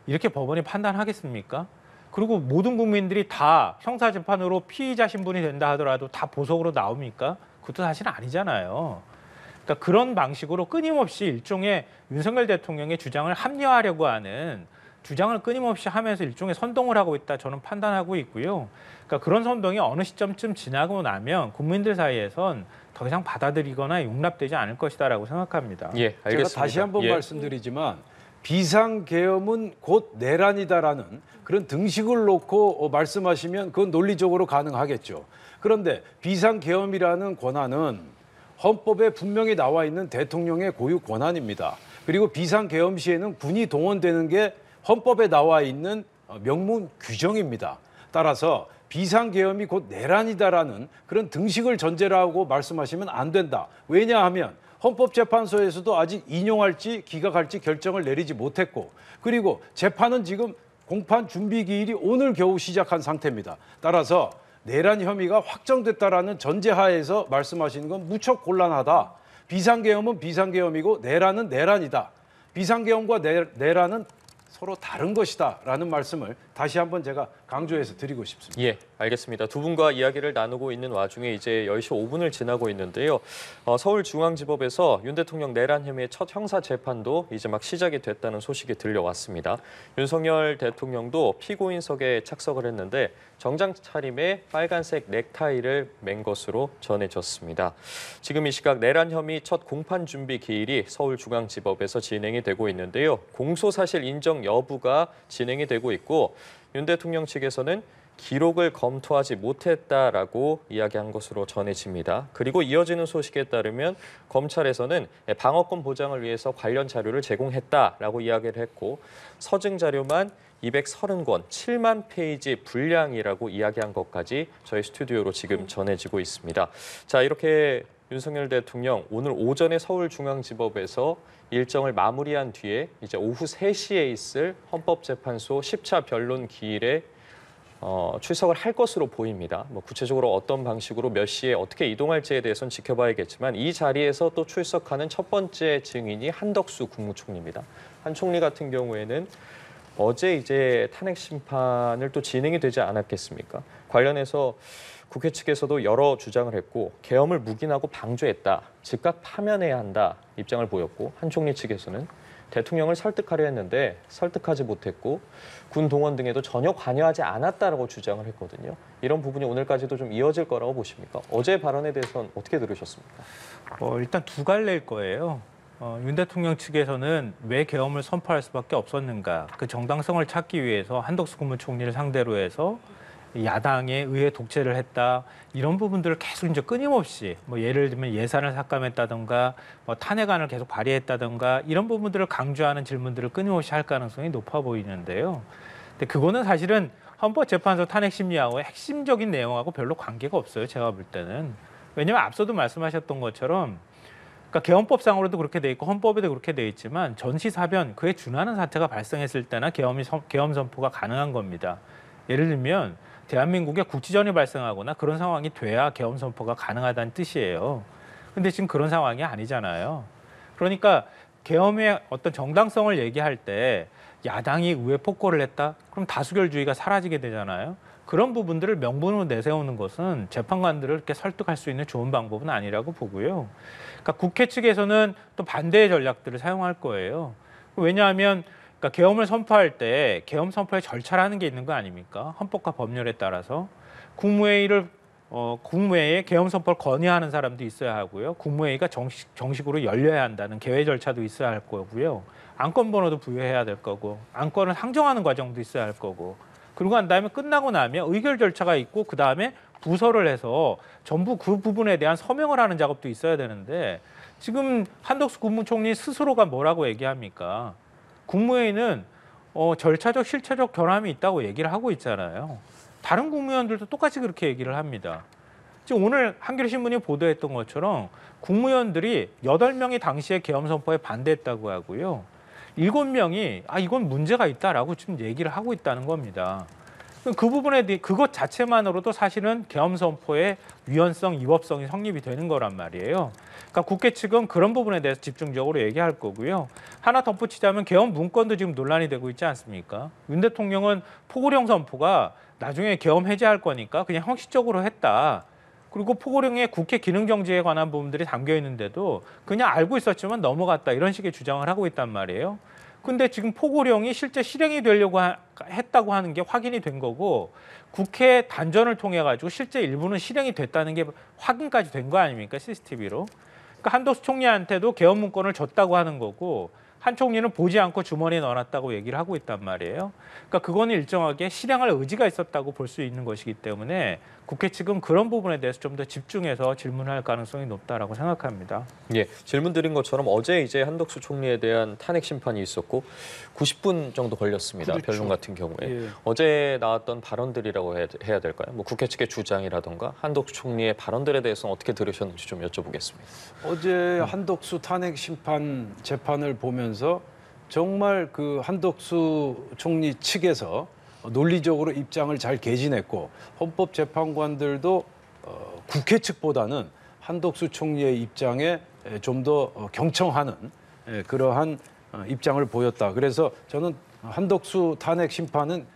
이렇게 법원이 판단하겠습니까? 그리고 모든 국민들이 다 형사재판으로 피의자 신분이 된다 하더라도 다 보석으로 나옵니까? 그것도 사실 아니잖아요. 그러니까 그런 방식으로 끊임없이 일종의 윤석열 대통령의 주장을 합리화하려고 하는 주장을 끊임없이 하면서 일종의 선동을 하고 있다 저는 판단하고 있고요. 그러니까 그런 선동이 어느 시점쯤 지나고 나면 국민들 사이에선 더 이상 받아들이거나 용납되지 않을 것이다라고 생각합니다. 예, 알겠습니다. 제가 다시 한번 말씀드리지만 비상계엄은 곧 내란이다라는 그런 등식을 놓고 말씀하시면 그건 논리적으로 가능하겠죠. 그런데 비상계엄이라는 권한은 헌법에 분명히 나와 있는 대통령의 고유 권한입니다. 그리고 비상계엄 시에는 군이 동원되는 게 헌법에 나와 있는 명문 규정입니다. 따라서 비상계엄이 곧 내란이다라는 그런 등식을 전제로 하고 말씀하시면 안 된다. 왜냐하면 헌법재판소에서도 아직 인용할지 기각할지 결정을 내리지 못했고, 그리고 재판은 지금 공판 준비 기일이 오늘 겨우 시작한 상태입니다. 따라서 내란 혐의가 확정됐다라는 전제하에서 말씀하시는 건 무척 곤란하다. 비상계엄은 비상계엄이고 내란은 내란이다. 비상계엄과 내란은 서로 다른 것이다라는 말씀을 다시 한번 제가 강조해서 드리고 싶습니다. 예, 알겠습니다. 두 분과 이야기를 나누고 있는 와중에 이제 10시 5분을 지나고 있는데요. 서울중앙지법에서 윤 대통령 내란 혐의의 첫 형사 재판도 이제 막 시작이 됐다는 소식이 들려왔습니다. 윤석열 대통령도 피고인석에 착석을 했는데 정장 차림에 빨간색 넥타이를 맨 것으로 전해졌습니다. 지금 이 시각 내란 혐의 첫 공판 준비 기일이 서울중앙지법에서 진행이 되고 있는데요. 공소사실 인정 여부가 진행이 되고 있고 윤 대통령 측에서는 기록을 검토하지 못했다라고 이야기한 것으로 전해집니다. 그리고 이어지는 소식에 따르면 검찰에서는 방어권 보장을 위해서 관련 자료를 제공했다라고 이야기를 했고 서증 자료만 230권, 7만 페이지 분량이라고 이야기한 것까지 저희 스튜디오로 지금 전해지고 있습니다. 자, 이렇게 윤석열 대통령 오늘 오전에 서울중앙지법에서 일정을 마무리한 뒤에 이제 오후 3시에 있을 헌법재판소 10차 변론 기일에 출석을 할 것으로 보입니다. 뭐 구체적으로 어떤 방식으로 몇 시에 어떻게 이동할지에 대해서는 지켜봐야겠지만 이 자리에서 또 출석하는 첫 번째 증인이 한덕수 국무총리입니다. 한 총리 같은 경우에는 어제 이제 탄핵 심판을 또 진행이 되지 않았겠습니까? 관련해서 국회 측에서도 여러 주장을 했고 계엄을 묵인하고 방조했다, 즉각 파면해야 한다 입장을 보였고 한 총리 측에서는 대통령을 설득하려 했는데 설득하지 못했고 군 동원 등에도 전혀 관여하지 않았다라고 주장을 했거든요. 이런 부분이 오늘까지도 좀 이어질 거라고 보십니까? 어제 발언에 대해서는 어떻게 들으셨습니까? 일단 두 갈래일 거예요. 윤 대통령 측에서는 왜 계엄을 선포할 수밖에 없었는가, 그 정당성을 찾기 위해서 한덕수 국무총리를 상대로 해서 야당에 의회 독재를 했다, 이런 부분들을 계속 이제 끊임없이 뭐 예를 들면 예산을 삭감했다든가 뭐 탄핵안을 계속 발의했다든가 이런 부분들을 강조하는 질문들을 끊임없이 할 가능성이 높아 보이는데요. 근데 그거는 사실은 헌법재판소 탄핵 심리하고 핵심적인 내용하고 별로 관계가 없어요. 제가 볼 때는. 왜냐하면 앞서도 말씀하셨던 것처럼 그러니까 개헌법상으로도 그렇게 돼 있고 헌법에도 그렇게 돼 있지만 전시사변, 그에 준하는 사태가 발생했을 때나 계엄 선포가 가능한 겁니다. 예를 들면 대한민국에 국지전이 발생하거나 그런 상황이 돼야 계엄 선포가 가능하다는 뜻이에요. 근데 지금 그런 상황이 아니잖아요. 그러니까 계엄의 어떤 정당성을 얘기할 때 야당이 의회 폭거를 했다? 그럼 다수결주의가 사라지게 되잖아요. 그런 부분들을 명분으로 내세우는 것은 재판관들을 이렇게 설득할 수 있는 좋은 방법은 아니라고 보고요. 그러니까 국회 측에서는 또 반대의 전략들을 사용할 거예요. 왜냐하면 그러니까 계엄을 선포할 때 계엄 선포의 절차라는 게 있는 거 아닙니까? 헌법과 법률에 따라서 국무회의에 계엄 선포를 건의하는 사람도 있어야 하고요. 국무회의가 정식으로 열려야 한다는 개회 절차도 있어야 할 거고요. 안건 번호도 부여해야 될 거고, 안건을 상정하는 과정도 있어야 할 거고, 그러고 난 다음에 끝나고 나면 의결 절차가 있고 그 다음에 부서를 해서 전부 그 부분에 대한 서명을 하는 작업도 있어야 되는데 지금 한덕수 국무총리 스스로가 뭐라고 얘기합니까? 국무회의는 절차적 실체적 결함이 있다고 얘기를 하고 있잖아요. 다른 국무위원들도 똑같이 그렇게 얘기를 합니다. 지금 오늘 한겨레신문이 보도했던 것처럼 국무위원들이 8명이 당시에 계엄 선포에 반대했다고 하고요. 7명이 이건 문제가 있다라고 지금 얘기를 하고 있다는 겁니다. 그 부분에 대해 그것 자체만으로도 사실은 계엄 선포의 위헌성, 위법성이 성립이 되는 거란 말이에요. 그러니까 국회 측은 그런 부분에 대해서 집중적으로 얘기할 거고요. 하나 덧붙이자면 계엄 문건도 지금 논란이 되고 있지 않습니까? 윤 대통령은 포고령 선포가 나중에 계엄 해제할 거니까 그냥 형식적으로 했다. 그리고 포고령에 국회 기능정지에 관한 부분들이 담겨 있는데도 그냥 알고 있었지만 넘어갔다, 이런 식의 주장을 하고 있단 말이에요. 근데 지금 포고령이 실제 실행이 되려고 했다고 하는 게 확인이 된 거고, 국회 단전을 통해 가지고 실제 일부는 실행이 됐다는 게 확인까지 된 거 아닙니까? CCTV로. 그러니까 한덕수 총리한테도 계엄 문건을 줬다고 하는 거고, 한 총리는 보지 않고 주머니에 넣어놨다고 얘기를 하고 있단 말이에요. 그러니까 그거는 일정하게 실행할 의지가 있었다고 볼 수 있는 것이기 때문에 국회 측은 그런 부분에 대해서 좀 더 집중해서 질문할 가능성이 높다라고 생각합니다. 예, 질문 드린 것처럼 어제 이제 한덕수 총리에 대한 탄핵 심판이 있었고 90분 정도 걸렸습니다. 그렇죠. 변론 같은 경우에. 예. 어제 나왔던 발언들이라고 해야 될까요? 뭐 국회 측의 주장이라던가 한덕수 총리의 발언들에 대해서는 어떻게 들으셨는지 좀 여쭤보겠습니다. 어제 한덕수 탄핵 심판 재판을 보면서 정말 그 한덕수 총리 측에서 논리적으로 입장을 잘 개진했고 헌법재판관들도 국회 측보다는 한덕수 총리의 입장에 좀 더 경청하는 그러한 입장을 보였다. 그래서 저는 한덕수 탄핵 심판은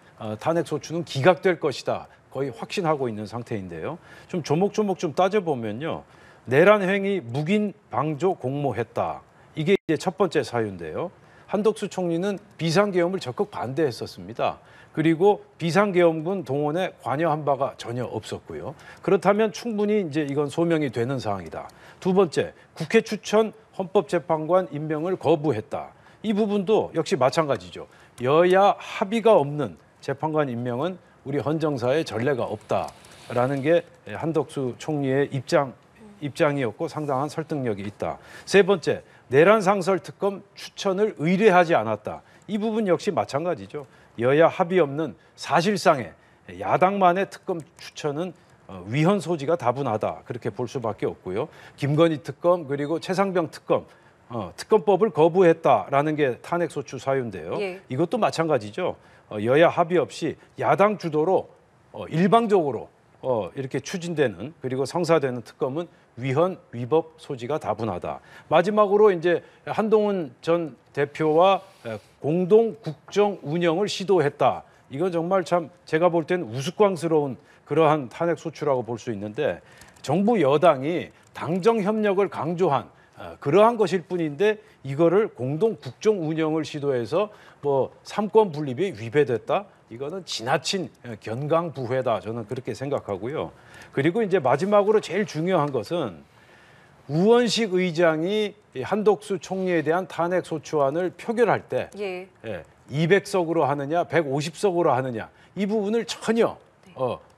탄핵 소추는 기각될 것이다. 거의 확신하고 있는 상태인데요. 좀 조목조목 좀 따져보면요. 내란 행위 묵인 방조 공모했다. 이게 이제 첫 번째 사유인데요. 한덕수 총리는 비상계엄을 적극 반대했었습니다. 그리고 비상계엄군 동원에 관여한 바가 전혀 없었고요. 그렇다면 충분히 이제 이건 소명이 되는 사항이다. 두 번째, 국회 추천 헌법재판관 임명을 거부했다. 이 부분도 역시 마찬가지죠. 여야 합의가 없는 재판관 임명은 우리 헌정사에 전례가 없다라는 게 한덕수 총리의 입장이었고 상당한 설득력이 있다. 세 번째, 내란 상설 특검 추천을 의뢰하지 않았다. 이 부분 역시 마찬가지죠. 여야 합의 없는 사실상의 야당만의 특검 추천은 위헌 소지가 다분하다. 그렇게 볼 수밖에 없고요. 김건희 특검 그리고 최상병 특검 특검법을 거부했다라는 게 탄핵 소추 사유인데요. 예. 이것도 마찬가지죠. 여야 합의 없이 야당 주도로 일방적으로 이렇게 추진되는 그리고 성사되는 특검은 위헌 위법 소지가 다분하다. 마지막으로 이제 한동훈 전 대표와 공동 국정 운영을 시도했다. 이건 정말 참 제가 볼 때는 우스꽝스러운 그러한 탄핵 소추라고 볼 수 있는데 정부 여당이 당정 협력을 강조한 그러한 것일 뿐인데 이거를 공동 국정 운영을 시도해서 뭐 삼권 분립이 위배됐다. 이거는 지나친 견강부회다. 저는 그렇게 생각하고요. 그리고 이제 마지막으로 제일 중요한 것은 우원식 의장이 한덕수 총리에 대한 탄핵 소추안을 표결할 때 예. 200석으로 하느냐 150석으로 하느냐 이 부분을 전혀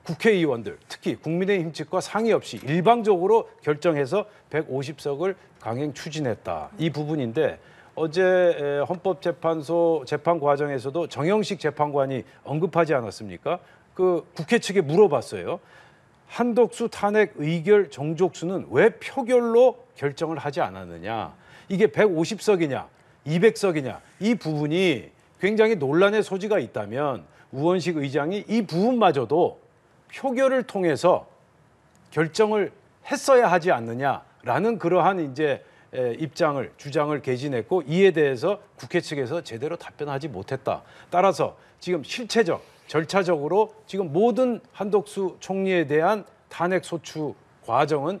국회의원들 특히 국민의힘 측과 상의 없이 일방적으로 결정해서 150석을 강행 추진했다. 이 부분인데 어제 헌법재판소 재판 과정에서도 정영식 재판관이 언급하지 않았습니까? 그 국회 측에 물어봤어요. 한덕수 탄핵 의결 정족수는 왜 표결로 결정을 하지 않았느냐? 이게 150석이냐, 200석이냐 이 부분이 굉장히 논란의 소지가 있다면 우원식 의장이 이 부분마저도 표결을 통해서 결정을 했어야 하지 않느냐라는 그러한 이제 주장을 개진했고 이에 대해서 국회 측에서 제대로 답변하지 못했다. 따라서 지금 실체적, 절차적으로 지금 모든 한덕수 총리에 대한 탄핵 소추 과정은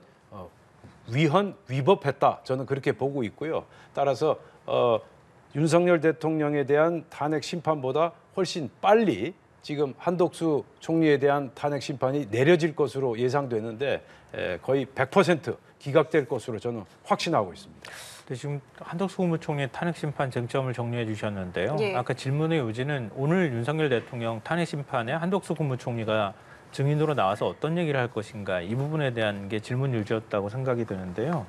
위헌, 위법했다. 저는 그렇게 보고 있고요. 따라서 윤석열 대통령에 대한 탄핵 심판보다 훨씬 빨리 지금 한덕수 총리에 대한 탄핵 심판이 내려질 것으로 예상되는데 거의 100% 기각될 것으로 저는 확신하고 있습니다. 근데 지금 한덕수 국무총리의 탄핵 심판 쟁점을 정리해 주셨는데요. 예. 아까 질문의 요지는 오늘 윤석열 대통령 탄핵 심판에 한덕수 국무총리가 증인으로 나와서 어떤 얘기를 할 것인가 이 부분에 대한 게 질문 요지였다고 생각이 드는데요.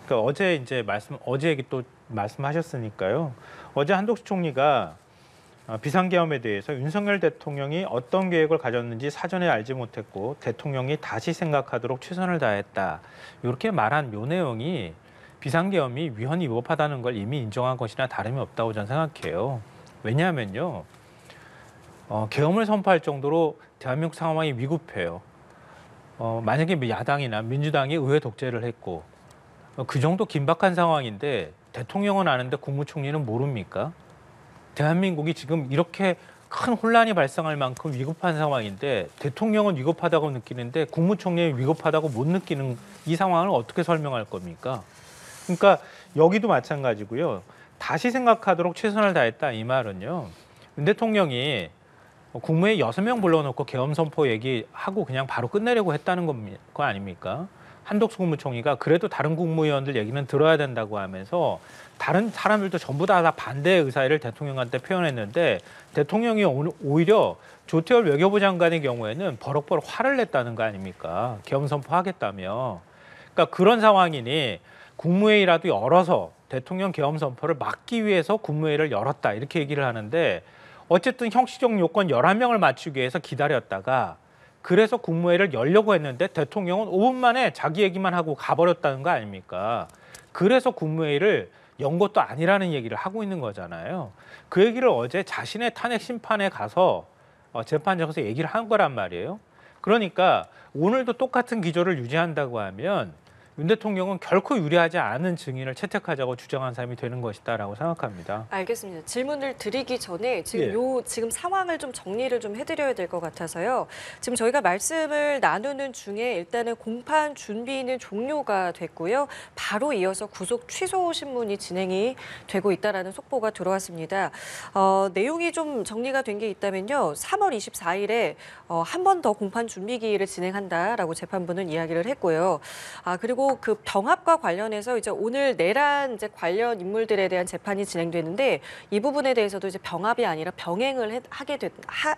그러니까 어제 이제 어제 얘기 또 말씀하셨으니까요. 어제 한덕수 총리가 비상계엄에 대해서 윤석열 대통령이 어떤 계획을 가졌는지 사전에 알지 못했고 대통령이 다시 생각하도록 최선을 다했다. 이렇게 말한 요 내용이 비상계엄이 위헌 위법하다는 걸 이미 인정한 것이나 다름이 없다고 저는 생각해요. 왜냐하면요. 계엄을 선포할 정도로 대한민국 상황이 위급해요. 만약에 야당이나 민주당이 의회 독재를 했고 그 정도 긴박한 상황인데 대통령은 아는데 국무총리는 모릅니까? 대한민국이 지금 이렇게 큰 혼란이 발생할 만큼 위급한 상황인데 대통령은 위급하다고 느끼는데 국무총리는 위급하다고 못 느끼는 이 상황을 어떻게 설명할 겁니까? 그러니까 여기도 마찬가지고요. 다시 생각하도록 최선을 다했다 이 말은요. 윤 대통령이 국무회의 6명 불러놓고 계엄 선포 얘기하고 그냥 바로 끝내려고 했다는 거 아닙니까? 한덕수 국무총리가 그래도 다른 국무위원들 얘기는 들어야 된다고 하면서 다른 사람들도 전부 다 반대 의사를 대통령한테 표현했는데 대통령이 오히려 조태열 외교부 장관의 경우에는 버럭버럭 화를 냈다는 거 아닙니까? 계엄 선포하겠다며. 그러니까 그런 상황이니 국무회의라도 열어서 대통령 계엄 선포를 막기 위해서 국무회의를 열었다 이렇게 얘기를 하는데 어쨌든 형식적 요건 11명을 맞추기 위해서 기다렸다가 그래서 국무회의를 열려고 했는데 대통령은 5분 만에 자기 얘기만 하고 가버렸다는 거 아닙니까? 그래서 국무회의를 연 것도 아니라는 얘기를 하고 있는 거잖아요. 그 얘기를 어제 자신의 탄핵 심판에 가서 재판장에서 얘기를 한 거란 말이에요. 그러니까 오늘도 똑같은 기조를 유지한다고 하면 윤 대통령은 결코 유리하지 않은 증인을 채택하자고 주장한 사람이 되는 것이다라고 생각합니다. 알겠습니다. 질문을 드리기 전에 지금 예. 지금 상황을 좀 정리를 좀 해드려야 될 것 같아서요. 지금 저희가 말씀을 나누는 중에 일단은 공판 준비는 종료가 됐고요. 바로 이어서 구속 취소 신문이 진행이 되고 있다라는 속보가 들어왔습니다. 내용이 좀 정리가 된 게 있다면요. 3월 24일에 한 번 더 공판 준비 기일을 진행한다라고 재판부는 이야기를 했고요. 그리고 그 병합과 관련해서 이제 오늘 내란 이제 관련 인물들에 대한 재판이 진행되는데 이 부분에 대해서도 이제 병합이 아니라 병행을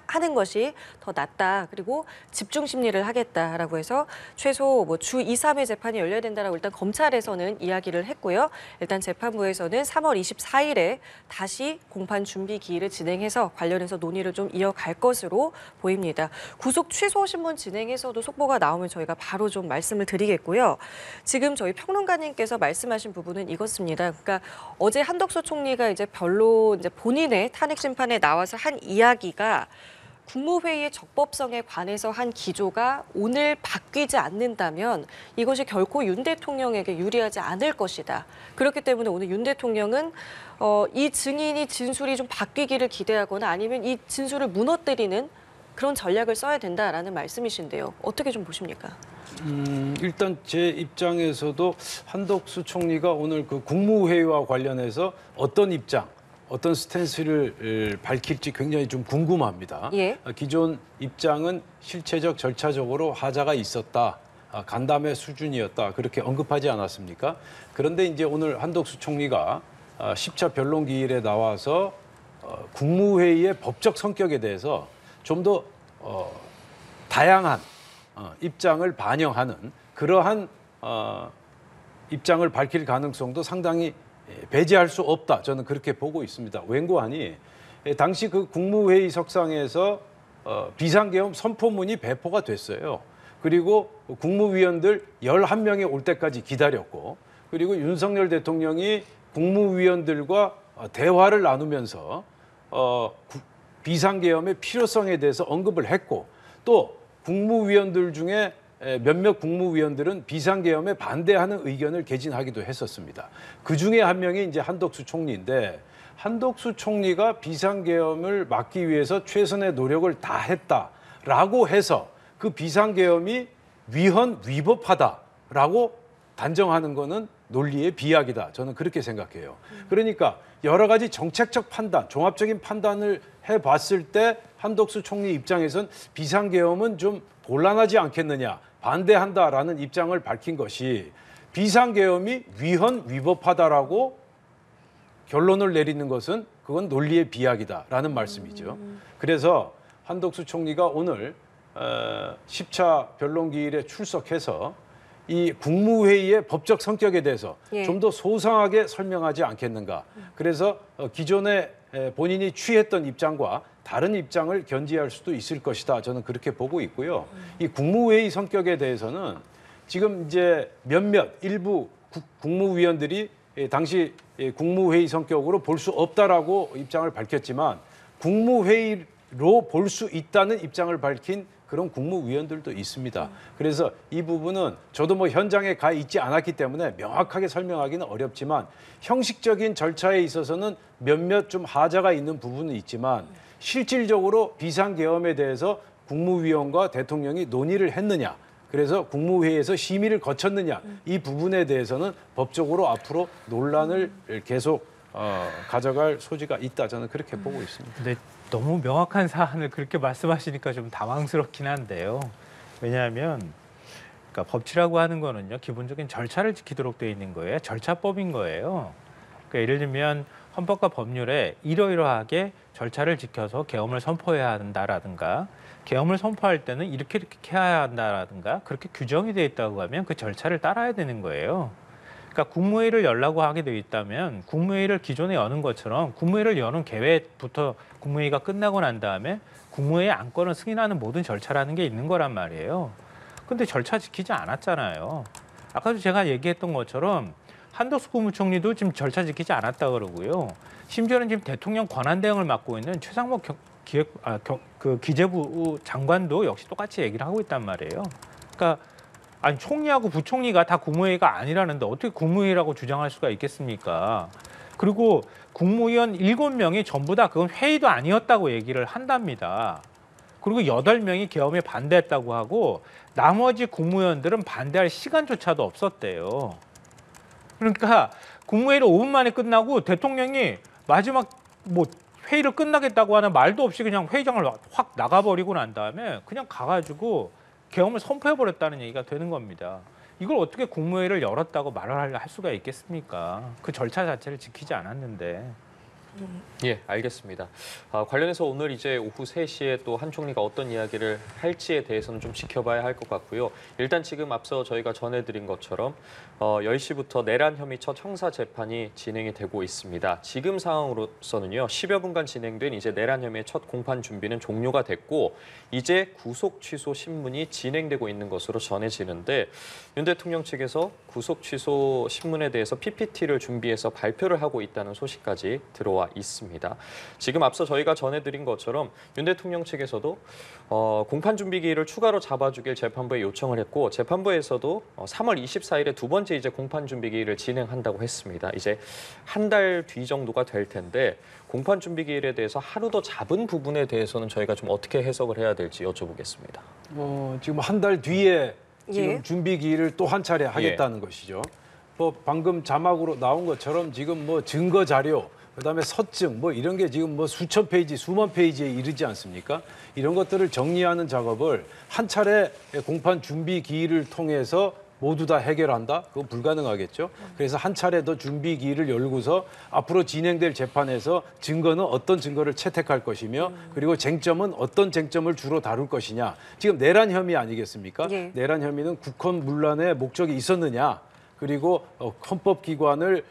하는 것이 더 낫다. 그리고 집중 심리를 하겠다라고 해서 최소 주 2, 3회 재판이 열려야 된다라고 일단 검찰에서는 이야기를 했고요. 일단 재판부에서는 3월 24일에 다시 공판 준비 기일을 진행해서 관련해서 논의를 좀 이어갈 것으로 보입니다. 구속 취소 신문 진행해서도 속보가 나오면 저희가 바로 좀 말씀을 드리겠고요. 지금 저희 평론가님께서 말씀하신 부분은 이것입니다. 그러니까 어제 한덕수 총리가 이제 본인의 탄핵 심판에 나와서 한 이야기가 국무회의의 적법성에 관해서 한 기조가 오늘 바뀌지 않는다면 이것이 결코 윤 대통령에게 유리하지 않을 것이다. 그렇기 때문에 오늘 윤 대통령은 이 증인이 진술이 좀 바뀌기를 기대하거나 아니면 이 진술을 무너뜨리는 그런 전략을 써야 된다라는 말씀이신데요. 어떻게 좀 보십니까? 일단 제 입장에서도 한덕수 총리가 오늘 그 국무회의와 관련해서 어떤 입장, 어떤 스탠스를 밝힐지 굉장히 좀 궁금합니다. 예. 기존 입장은 실체적, 절차적으로 하자가 있었다. 간담회 수준이었다. 그렇게 언급하지 않았습니까? 그런데 이제 오늘 한덕수 총리가 10차 변론 기일에 나와서 국무회의의 법적 성격에 대해서 좀 더 다양한 입장을 반영하는 그러한 입장을 밝힐 가능성도 상당히 배제할 수 없다. 저는 그렇게 보고 있습니다. 웬고하니 당시 그 국무회의 석상에서 비상계엄 선포문이 배포가 됐어요. 그리고 국무위원들 11명이 올 때까지 기다렸고 그리고 윤석열 대통령이 국무위원들과 대화를 나누면서 비상계엄의 필요성에 대해서 언급을 했고 또 국무위원들 중에 몇몇 국무위원들은 비상계엄에 반대하는 의견을 개진하기도 했었습니다. 그 중에 한 명이 이제 한덕수 총리인데 한덕수 총리가 비상계엄을 막기 위해서 최선의 노력을 다했다라고 해서 그 비상계엄이 위헌위법하다라고 단정하는 거는 논리의 비약이다. 저는 그렇게 생각해요. 그러니까 여러 가지 정책적 판단, 종합적인 판단을 해봤을 때 한덕수 총리 입장에선 비상계엄은 좀 곤란하지 않겠느냐, 반대한다라는 입장을 밝힌 것이 비상계엄이 위헌위법하다라고 결론을 내리는 것은 그건 논리의 비약이다라는 말씀이죠. 그래서 한덕수 총리가 오늘 10차 변론기일에 출석해서 이 국무회의의 법적 성격에 대해서 예. 좀 더 소상하게 설명하지 않겠는가. 그래서 기존에 본인이 취했던 입장과 다른 입장을 견지할 수도 있을 것이다. 저는 그렇게 보고 있고요. 이 국무회의 성격에 대해서는 지금 이제 일부 국무위원들이 당시 국무회의 성격으로 볼 수 없다라고 입장을 밝혔지만 국무회의로 볼 수 있다는 입장을 밝힌 그런 국무위원들도 있습니다. 그래서 이 부분은 저도 뭐 현장에 가 있지 않았기 때문에 명확하게 설명하기는 어렵지만 형식적인 절차에 있어서는 몇몇 좀 하자가 있는 부분은 있지만 실질적으로 비상계엄에 대해서 국무위원과 대통령이 논의를 했느냐, 그래서 국무회의에서 심의를 거쳤느냐, 이 부분에 대해서는 법적으로 앞으로 논란을 계속 가져갈 소지가 있다. 저는 그렇게 보고 있습니다. 근데 너무 명확한 사안을 그렇게 말씀하시니까 좀 당황스럽긴 한데요. 왜냐하면 그러니까 법치라고 하는 거는요, 기본적인 절차를 지키도록 되어 있는 거예요. 절차법인 거예요. 그러니까 예를 들면 헌법과 법률에 이러이러하게 절차를 지켜서 계엄을 선포해야 한다라든가, 계엄을 선포할 때는 이렇게 해야 한다라든가, 그렇게 규정이 되어 있다고 하면 그 절차를 따라야 되는 거예요. 그러니까 국무회의를 열라고 하게 되어 있다면 국무회의를 기존에 여는 것처럼 국무회의를 여는 계획부터 국무회의가 끝나고 난 다음에 국무회의 안건을 승인하는 모든 절차라는 게 있는 거란 말이에요. 근데 절차 지키지 않았잖아요. 아까도 제가 얘기했던 것처럼 한덕수 국무총리도 지금 절차 지키지 않았다 그러고요. 심지어는 지금 대통령 권한대행을 맡고 있는 최상목 기재부 장관도 역시 똑같이 얘기를 하고 있단 말이에요. 그러니까 아니 총리하고 부총리가 다 국무회의가 아니라는데 어떻게 국무회의라고 주장할 수가 있겠습니까? 그리고 국무위원 7명이 전부 다 그건 회의도 아니었다고 얘기를 한답니다. 그리고 8명이 계엄에 반대했다고 하고 나머지 국무위원들은 반대할 시간조차도 없었대요. 그러니까 국무회의를 5분 만에 끝나고 대통령이 마지막 회의를 끝나겠다고 하는 말도 없이 그냥 회의장을 확 나가버리고 난 다음에 그냥 가가지고 계엄을 선포해버렸다는 얘기가 되는 겁니다. 이걸 어떻게 국무회의를 열었다고 말을 할 수가 있겠습니까? 그 절차 자체를 지키지 않았는데. 예, 알겠습니다. 관련해서 오늘 이제 오후 3시에 또 한 총리가 어떤 이야기를 할지에 대해서는 좀 지켜봐야 할 것 같고요. 일단 지금 앞서 저희가 전해드린 것처럼 10시부터 내란 혐의 첫 형사 재판이 진행이 되고 있습니다. 지금 상황으로서는요, 10여 분간 진행된 이제 내란 혐의의 첫 공판 준비는 종료가 됐고 이제 구속 취소 신문이 진행되고 있는 것으로 전해지는데 윤 대통령 측에서 구속 취소 신문에 대해서 PPT를 준비해서 발표를 하고 있다는 소식까지 들어와 있습니다. 지금 앞서 저희가 전해드린 것처럼 윤 대통령 측에서도 공판 준비 기일을 추가로 잡아주길 재판부에 요청을 했고 재판부에서도 3월 24일에 두 번째 이제 공판 준비 기일을 진행한다고 했습니다. 이제 한 달 뒤 정도가 될 텐데 공판 준비 기일에 대해서 하루 더 잡은 부분에 대해서는 저희가 좀 어떻게 해석을 해야 될지 여쭤보겠습니다. 지금 한 달 뒤에 지금 예. 준비 기일을 또 한 차례 하겠다는 것이죠. 방금 자막으로 나온 것처럼 지금 증거 자료, 그다음에 서증 이런 게 지금 수천 페이지, 수만 페이지에 이르지 않습니까? 이런 것들을 정리하는 작업을 한 차례 공판 준비 기일을 통해서 모두 다 해결한다? 그건 불가능하겠죠. 그래서 한 차례 더 준비 기일을 열고서 앞으로 진행될 재판에서 증거는 어떤 증거를 채택할 것이며 그리고 쟁점은 어떤 쟁점을 주로 다룰 것이냐. 지금 내란 혐의 아니겠습니까? 예. 내란 혐의는 국헌 문란의 목적이 있었느냐. 그리고 헌법기관을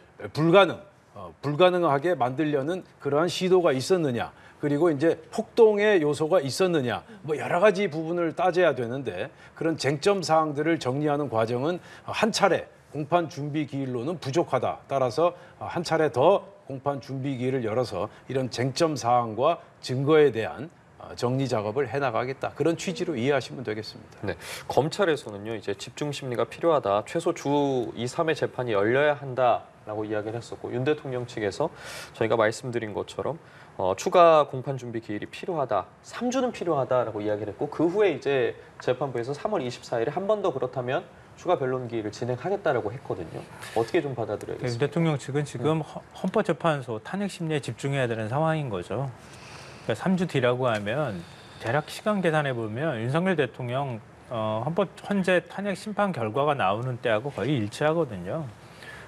불가능하게 만들려는 그러한 시도가 있었느냐. 그리고 이제 폭동의 요소가 있었느냐. 여러 가지 부분을 따져야 되는데 그런 쟁점 사항들을 정리하는 과정은 한 차례 공판 준비 기일로는 부족하다. 따라서 한 차례 더 공판 준비 기일을 열어서 이런 쟁점 사항과 증거에 대한 정리 작업을 해나가겠다. 그런 취지로 이해하시면 되겠습니다. 네, 검찰에서는요 이제 집중 심리가 필요하다. 최소 주 2, 3회 재판이 열려야 한다라고 이야기를 했었고 윤 대통령 측에서 저희가 말씀드린 것처럼 추가 공판 준비 기일이 필요하다. 3주는 필요하다라고 이야기를 했고 그 후에 이제 재판부에서 3월 24일에 한 번 더 그렇다면 추가 변론 기일을 진행하겠다라고 했거든요. 어떻게 좀 윤 받아들여야겠습니까? 대통령 측은 지금 헌법재판소 탄핵 심리에 집중해야 되는 상황인 거죠. 그러니까 3주 뒤라고 하면 대략 시간 계산해 보면 윤석열 대통령 헌법 헌재 탄핵 심판 결과가 나오는 때하고 거의 일치하거든요.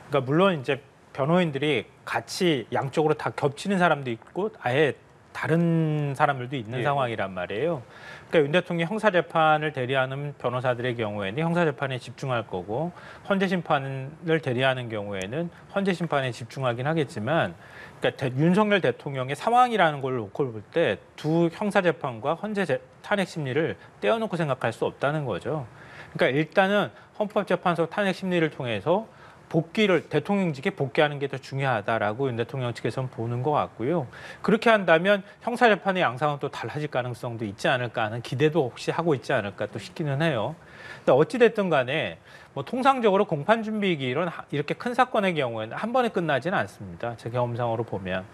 그러니까 물론 이제 변호인들이 같이 양쪽으로 다 겹치는 사람도 있고 아예 다른 사람들도 있는 상황이란 말이에요. 그러니까 윤 대통령이 형사재판을 대리하는 변호사들의 경우에는 형사재판에 집중할 거고 헌재심판을 대리하는 경우에는 헌재심판에 집중하긴 하겠지만 그러니까 윤석열 대통령의 상황이라는 걸 놓고 볼 때 두 형사재판과 헌재 탄핵 심리를 떼어놓고 생각할 수 없다는 거죠. 그러니까 일단은 헌법재판소 탄핵 심리를 통해서 대통령직에 복귀하는 게 더 중요하다라고 윤 대통령 측에서는 보는 것 같고요. 그렇게 한다면 형사재판의 양상은 또 달라질 가능성도 있지 않을까 하는 기대도 혹시 하고 있지 않을까 또 싶기는 해요. 근데 어찌됐든 간에 통상적으로 공판 준비 기일은 이렇게 큰 사건의 경우에는 한 번에 끝나지는 않습니다. 제 경험상으로 보면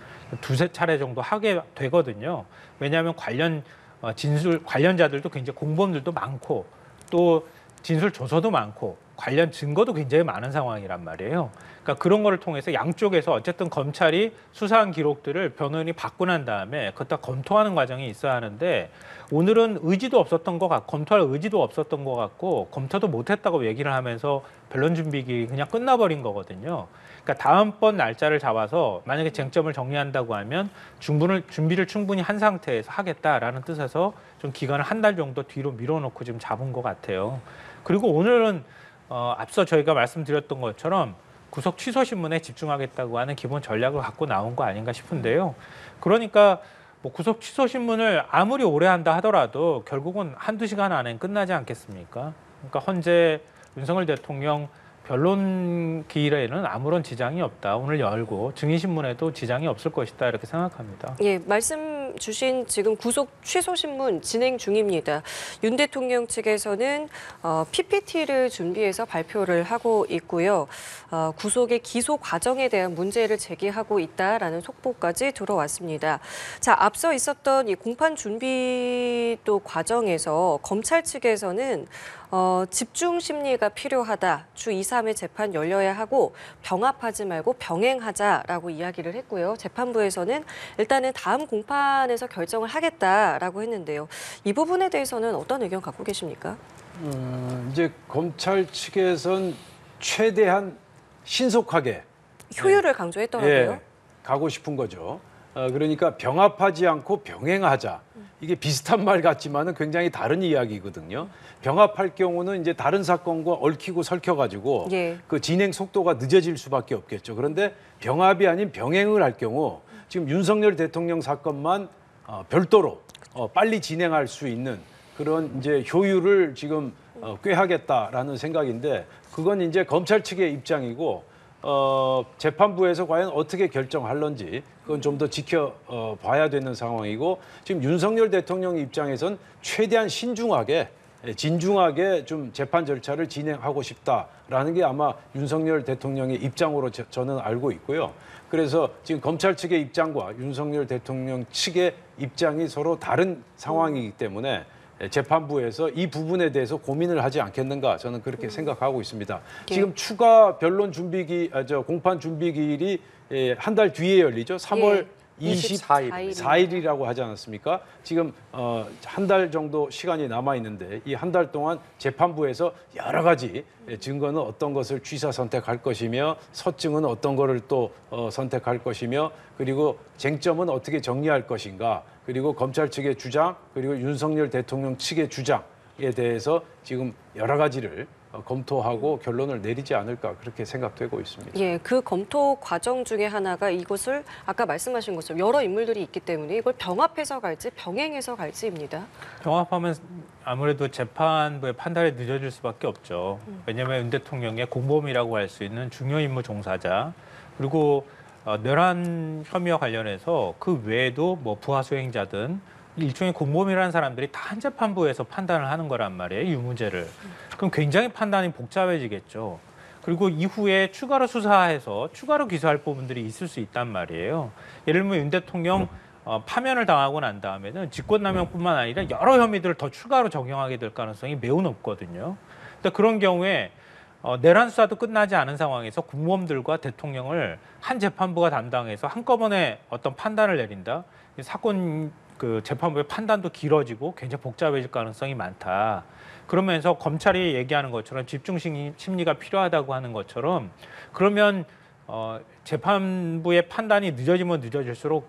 두세 차례 정도 하게 되거든요. 왜냐하면 관련자들도 굉장히 공범들도 많고 또 진술 조서도 많고 관련 증거도 굉장히 많은 상황이란 말이에요. 그러니까 그런 거를 통해서 양쪽에서 어쨌든 검찰이 수사한 기록들을 변호인이 받고 난 다음에 그것도 검토하는 과정이 있어야 하는데 오늘은 의지도 없었던 것 같고 검토할 의지도 없었던 것 같고 검토도 못했다고 얘기를 하면서 변론 준비기 그냥 끝나버린 거거든요. 그러니까 다음번 날짜를 잡아서 만약에 쟁점을 정리한다고 하면 준비를 충분히 한 상태에서 하겠다라는 뜻에서 좀 기간을 한 달 정도 뒤로 밀어놓고 지금 잡은 것 같아요. 그리고 오늘은 앞서 저희가 말씀드렸던 것처럼 구속 취소 신문에 집중하겠다고 하는 기본 전략을 갖고 나온 거 아닌가 싶은데요. 그러니까 뭐 구속 취소 신문을 아무리 오래 한다 하더라도 결국은 한두 시간 안에 끝나지 않겠습니까? 그러니까 현재 윤석열 대통령 변론 기일에는 아무런 지장이 없다. 오늘 열고 증인신문에도 지장이 없을 것이다. 이렇게 생각합니다. 예, 말씀 주신 지금 구속 취소 신문 진행 중입니다. 윤 대통령 측에서는 PPT를 준비해서 발표를 하고 있고요. 구속의 기소 과정에 대한 문제를 제기하고 있다라는 속보까지 들어왔습니다. 자, 앞서 있었던 이 공판 준비도 과정에서 검찰 측에서는 집중 심리가 필요하다. 주 2, 3회 재판 열려야 하고 병합하지 말고 병행하자라고 이야기를 했고요. 재판부에서는 일단은 다음 공판에서 결정을 하겠다라고 했는데요. 이 부분에 대해서는 어떤 의견 갖고 계십니까? 이제 검찰 측에선 최대한 신속하게 효율을 강조했더라고요. 예, 가고 싶은 거죠. 그러니까 병합하지 않고 병행하자. 이게 비슷한 말 같지만은 굉장히 다른 이야기거든요. 병합할 경우는 이제 다른 사건과 얽히고 설켜가지고 예. 그 진행 속도가 늦어질 수밖에 없겠죠. 그런데 병합이 아닌 병행을 할 경우 지금 윤석열 대통령 사건만 별도로 빨리 진행할 수 있는 그런 이제 효율을 지금 꾀하겠다라는 생각인데 그건 이제 검찰 측의 입장이고 재판부에서 과연 어떻게 결정할런지 그건 좀 더 지켜봐야 되는 상황이고 지금 윤석열 대통령 입장에선 최대한 신중하게 진중하게 좀 재판 절차를 진행하고 싶다라는 게 아마 윤석열 대통령의 입장으로 저는 알고 있고요. 그래서 지금 검찰 측의 입장과 윤석열 대통령 측의 입장이 서로 다른 상황이기 때문에 재판부에서 이 부분에 대해서 고민을 하지 않겠는가 저는 그렇게 생각하고 있습니다. 지금 추가 변론 공판 준비 기일이 한 달 뒤에 열리죠. 3월 24일이라고 하지 않았습니까? 지금 한 달 정도 시간이 남아 있는데 이 한 달 동안 재판부에서 여러 가지 증거는 어떤 것을 취사 선택할 것이며 서증은 어떤 거를 또 선택할 것이며 그리고 쟁점은 어떻게 정리할 것인가 그리고 검찰 측의 주장 그리고 윤석열 대통령 측의 주장에 대해서 지금 여러 가지를 검토하고 결론을 내리지 않을까 그렇게 생각되고 있습니다. 예, 그 검토 과정 중에 하나가 이것을 아까 말씀하신 것처럼 여러 인물들이 있기 때문에 이걸 병합해서 갈지 병행해서 갈지입니다. 병합하면 아무래도 재판부의 판단이 늦어질 수밖에 없죠. 왜냐하면 윤 대통령의 공범이라고 할 수 있는 중요 임무 종사자 그리고 내란 혐의와 관련해서 그 외에도 뭐 부하 수행자든 일종의 공범이라는 사람들이 다 한 재판부에서 판단을 하는 거란 말이에요. 유무죄를. 그럼 굉장히 판단이 복잡해지겠죠. 그리고 이후에 추가로 수사해서 추가로 기소할 부분들이 있을 수 있단 말이에요. 예를 들면 윤 대통령 파면을 당하고 난 다음에는 직권남용뿐만 아니라 여러 혐의들을 더 추가로 적용하게 될 가능성이 매우 높거든요. 근데 그런 경우에 내란 수사도 끝나지 않은 상황에서 공범들과 대통령을 한 재판부가 담당해서 한꺼번에 어떤 판단을 내린다. 사건 그 재판부의 판단도 길어지고 굉장히 복잡해질 가능성이 많다. 그러면서 검찰이 얘기하는 것처럼 집중 심리가 필요하다고 하는 것처럼 그러면 재판부의 판단이 늦어지면 늦어질수록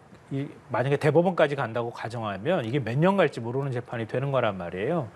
만약에 대법원까지 간다고 가정하면 이게 몇 년 갈지 모르는 재판이 되는 거란 말이에요.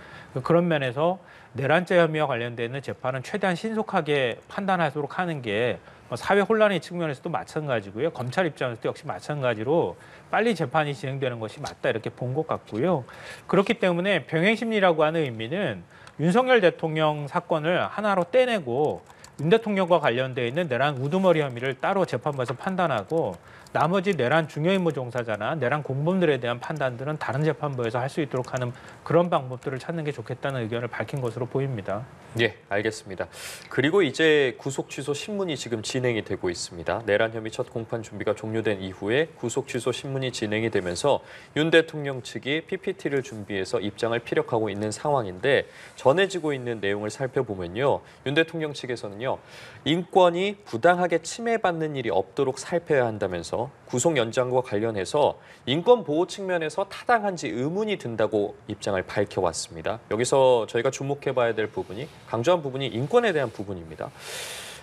그런 면에서 내란죄 혐의와 관련되는 재판은 최대한 신속하게 판단하도록 하는 게 사회 혼란의 측면에서도 마찬가지고요. 검찰 입장에서도 역시 마찬가지로 빨리 재판이 진행되는 것이 맞다 이렇게 본 것 같고요. 그렇기 때문에 병행심리라고 하는 의미는 윤석열 대통령 사건을 하나로 떼내고 윤 대통령과 관련돼 있는 내란 우두머리 혐의를 따로 재판부에서 판단하고 나머지 내란 중요임무 종사자나 내란 공범들에 대한 판단들은 다른 재판부에서 할 수 있도록 하는 그런 방법들을 찾는 게 좋겠다는 의견을 밝힌 것으로 보입니다. 예, 알겠습니다. 그리고 이제 구속 취소 신문이 지금 진행이 되고 있습니다. 내란 혐의 첫 공판 준비가 종료된 이후에 구속 취소 신문이 진행이 되면서 윤 대통령 측이 PPT를 준비해서 입장을 피력하고 있는 상황인데 전해지고 있는 내용을 살펴보면요. 윤 대통령 측에서는요. 인권이 부당하게 침해받는 일이 없도록 살펴야 한다면서 구속 연장과 관련해서 인권 보호 측면에서 타당한지 의문이 든다고 입장을 밝혀왔습니다. 여기서 저희가 주목해봐야 될 부분이 강조한 부분이 인권에 대한 부분입니다.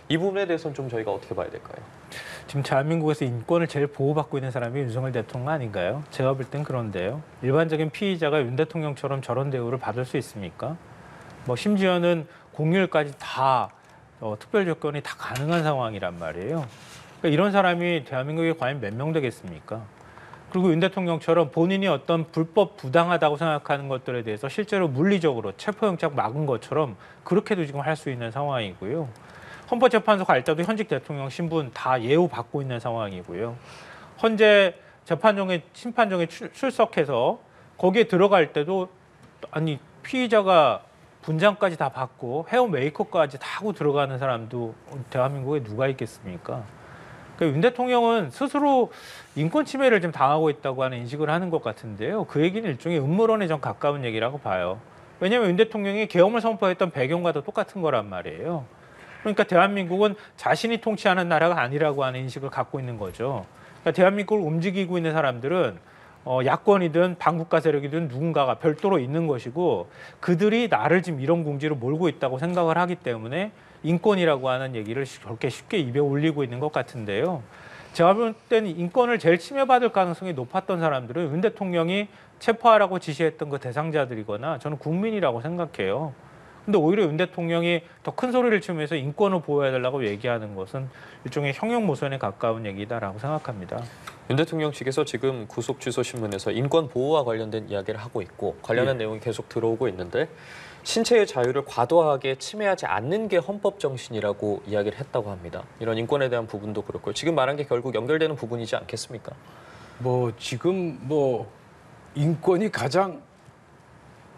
이 부분에 대해서는 좀 저희가 어떻게 봐야 될까요? 지금 대한민국에서 인권을 제일 보호받고 있는 사람이 윤석열 대통령 아닌가요? 제가 볼 땐 그런데요. 일반적인 피의자가 윤 대통령처럼 저런 대우를 받을 수 있습니까? 뭐 심지어는 공휴일까지 다 특별 조건이 다 가능한 상황이란 말이에요. 그러니까 이런 사람이 대한민국에 과연 몇 명 되겠습니까? 그리고 윤 대통령처럼 본인이 어떤 불법 부당하다고 생각하는 것들에 대해서 실제로 물리적으로 체포영장 막은 것처럼 그렇게도 지금 할 수 있는 상황이고요. 헌법재판소 갈 때도 현직 대통령 신분 다 예우받고 있는 상황이고요. 현재 재판정에 심판정에 출석해서 거기에 들어갈 때도 아니 피의자가 분장까지 다 받고 헤어 메이크업까지 다 하고 들어가는 사람도 대한민국에 누가 있겠습니까? 그러니까 윤 대통령은 스스로 인권 침해를 좀 당하고 있다고 하는 인식을 하는 것 같은데요. 그 얘기는 일종의 음모론에 좀 가까운 얘기라고 봐요. 왜냐하면 윤 대통령이 계엄을 선포했던 배경과도 똑같은 거란 말이에요. 그러니까 대한민국은 자신이 통치하는 나라가 아니라고 하는 인식을 갖고 있는 거죠. 그러니까 대한민국을 움직이고 있는 사람들은 야권이든 반국가 세력이든 누군가가 별도로 있는 것이고 그들이 나를 지금 이런 궁지로 몰고 있다고 생각을 하기 때문에 인권이라고 하는 얘기를 그렇게 쉽게 입에 올리고 있는 것 같은데요. 제가 볼 때는 인권을 제일 침해받을 가능성이 높았던 사람들은 윤 대통령이 체포하라고 지시했던 그 대상자들이거나 저는 국민이라고 생각해요. 근데 오히려 윤 대통령이 더 큰 소리를 치면서 인권을 보호해야 된다고 얘기하는 것은 일종의 형용모순에 가까운 얘기다라고 생각합니다. 윤 대통령 측에서 지금 구속 취소 신문에서 인권 보호와 관련된 이야기를 하고 있고 관련한 내용이 계속 들어오고 있는데 신체의 자유를 과도하게 침해하지 않는 게 헌법 정신이라고 이야기를 했다고 합니다. 이런 인권에 대한 부분도 그렇고요. 지금 말한 게 결국 연결되는 부분이지 않겠습니까? 지금 인권이 가장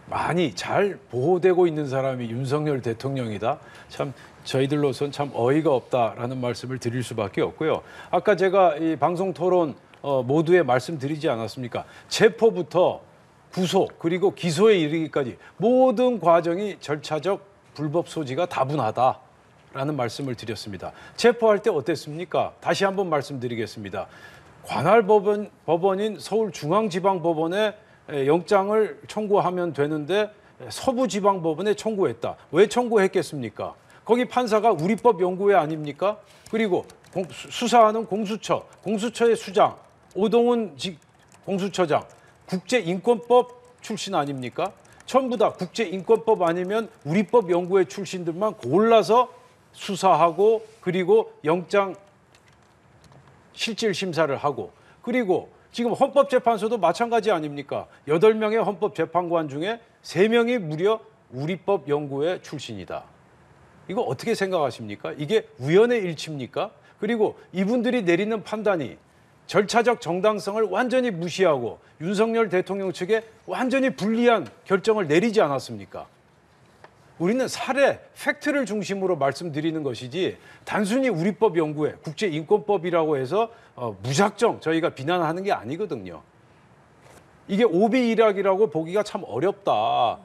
많이 잘 보호되고 있는 사람이 윤석열 대통령이다. 참 저희들로선 참 어이가 없다라는 말씀을 드릴 수밖에 없고요. 아까 제가 이 방송 토론 모두에 말씀드리지 않았습니까? 체포부터 구속 그리고 기소에 이르기까지 모든 과정이 절차적 불법 소지가 다분하다라는 말씀을 드렸습니다. 체포할 때 어땠습니까? 다시 한번 말씀드리겠습니다. 관할 법원인 서울중앙지방법원에 영장을 청구하면 되는데 서부지방법원에 청구했다. 왜 청구했겠습니까? 거기 판사가 우리법 연구회 아닙니까? 그리고 수사하는 공수처의 수장, 오동훈 공수처장, 국제인권법 출신 아닙니까? 전부 다 국제인권법 아니면 우리법 연구회 출신들만 골라서 수사하고 그리고 영장 실질 심사를 하고 그리고 지금 헌법재판소도 마찬가지 아닙니까? 8명의 헌법재판관 중에 3명이 무려 우리법 연구회 출신이다. 이거 어떻게 생각하십니까? 이게 우연의 일치입니까? 그리고 이분들이 내리는 판단이 절차적 정당성을 완전히 무시하고 윤석열 대통령 측에 완전히 불리한 결정을 내리지 않았습니까? 우리는 사례, 팩트를 중심으로 말씀드리는 것이지 단순히 우리법 연구회, 국제인권법이라고 해서 무작정 저희가 비난하는 게 아니거든요. 이게 오비일학이라고 보기가 참 어렵다.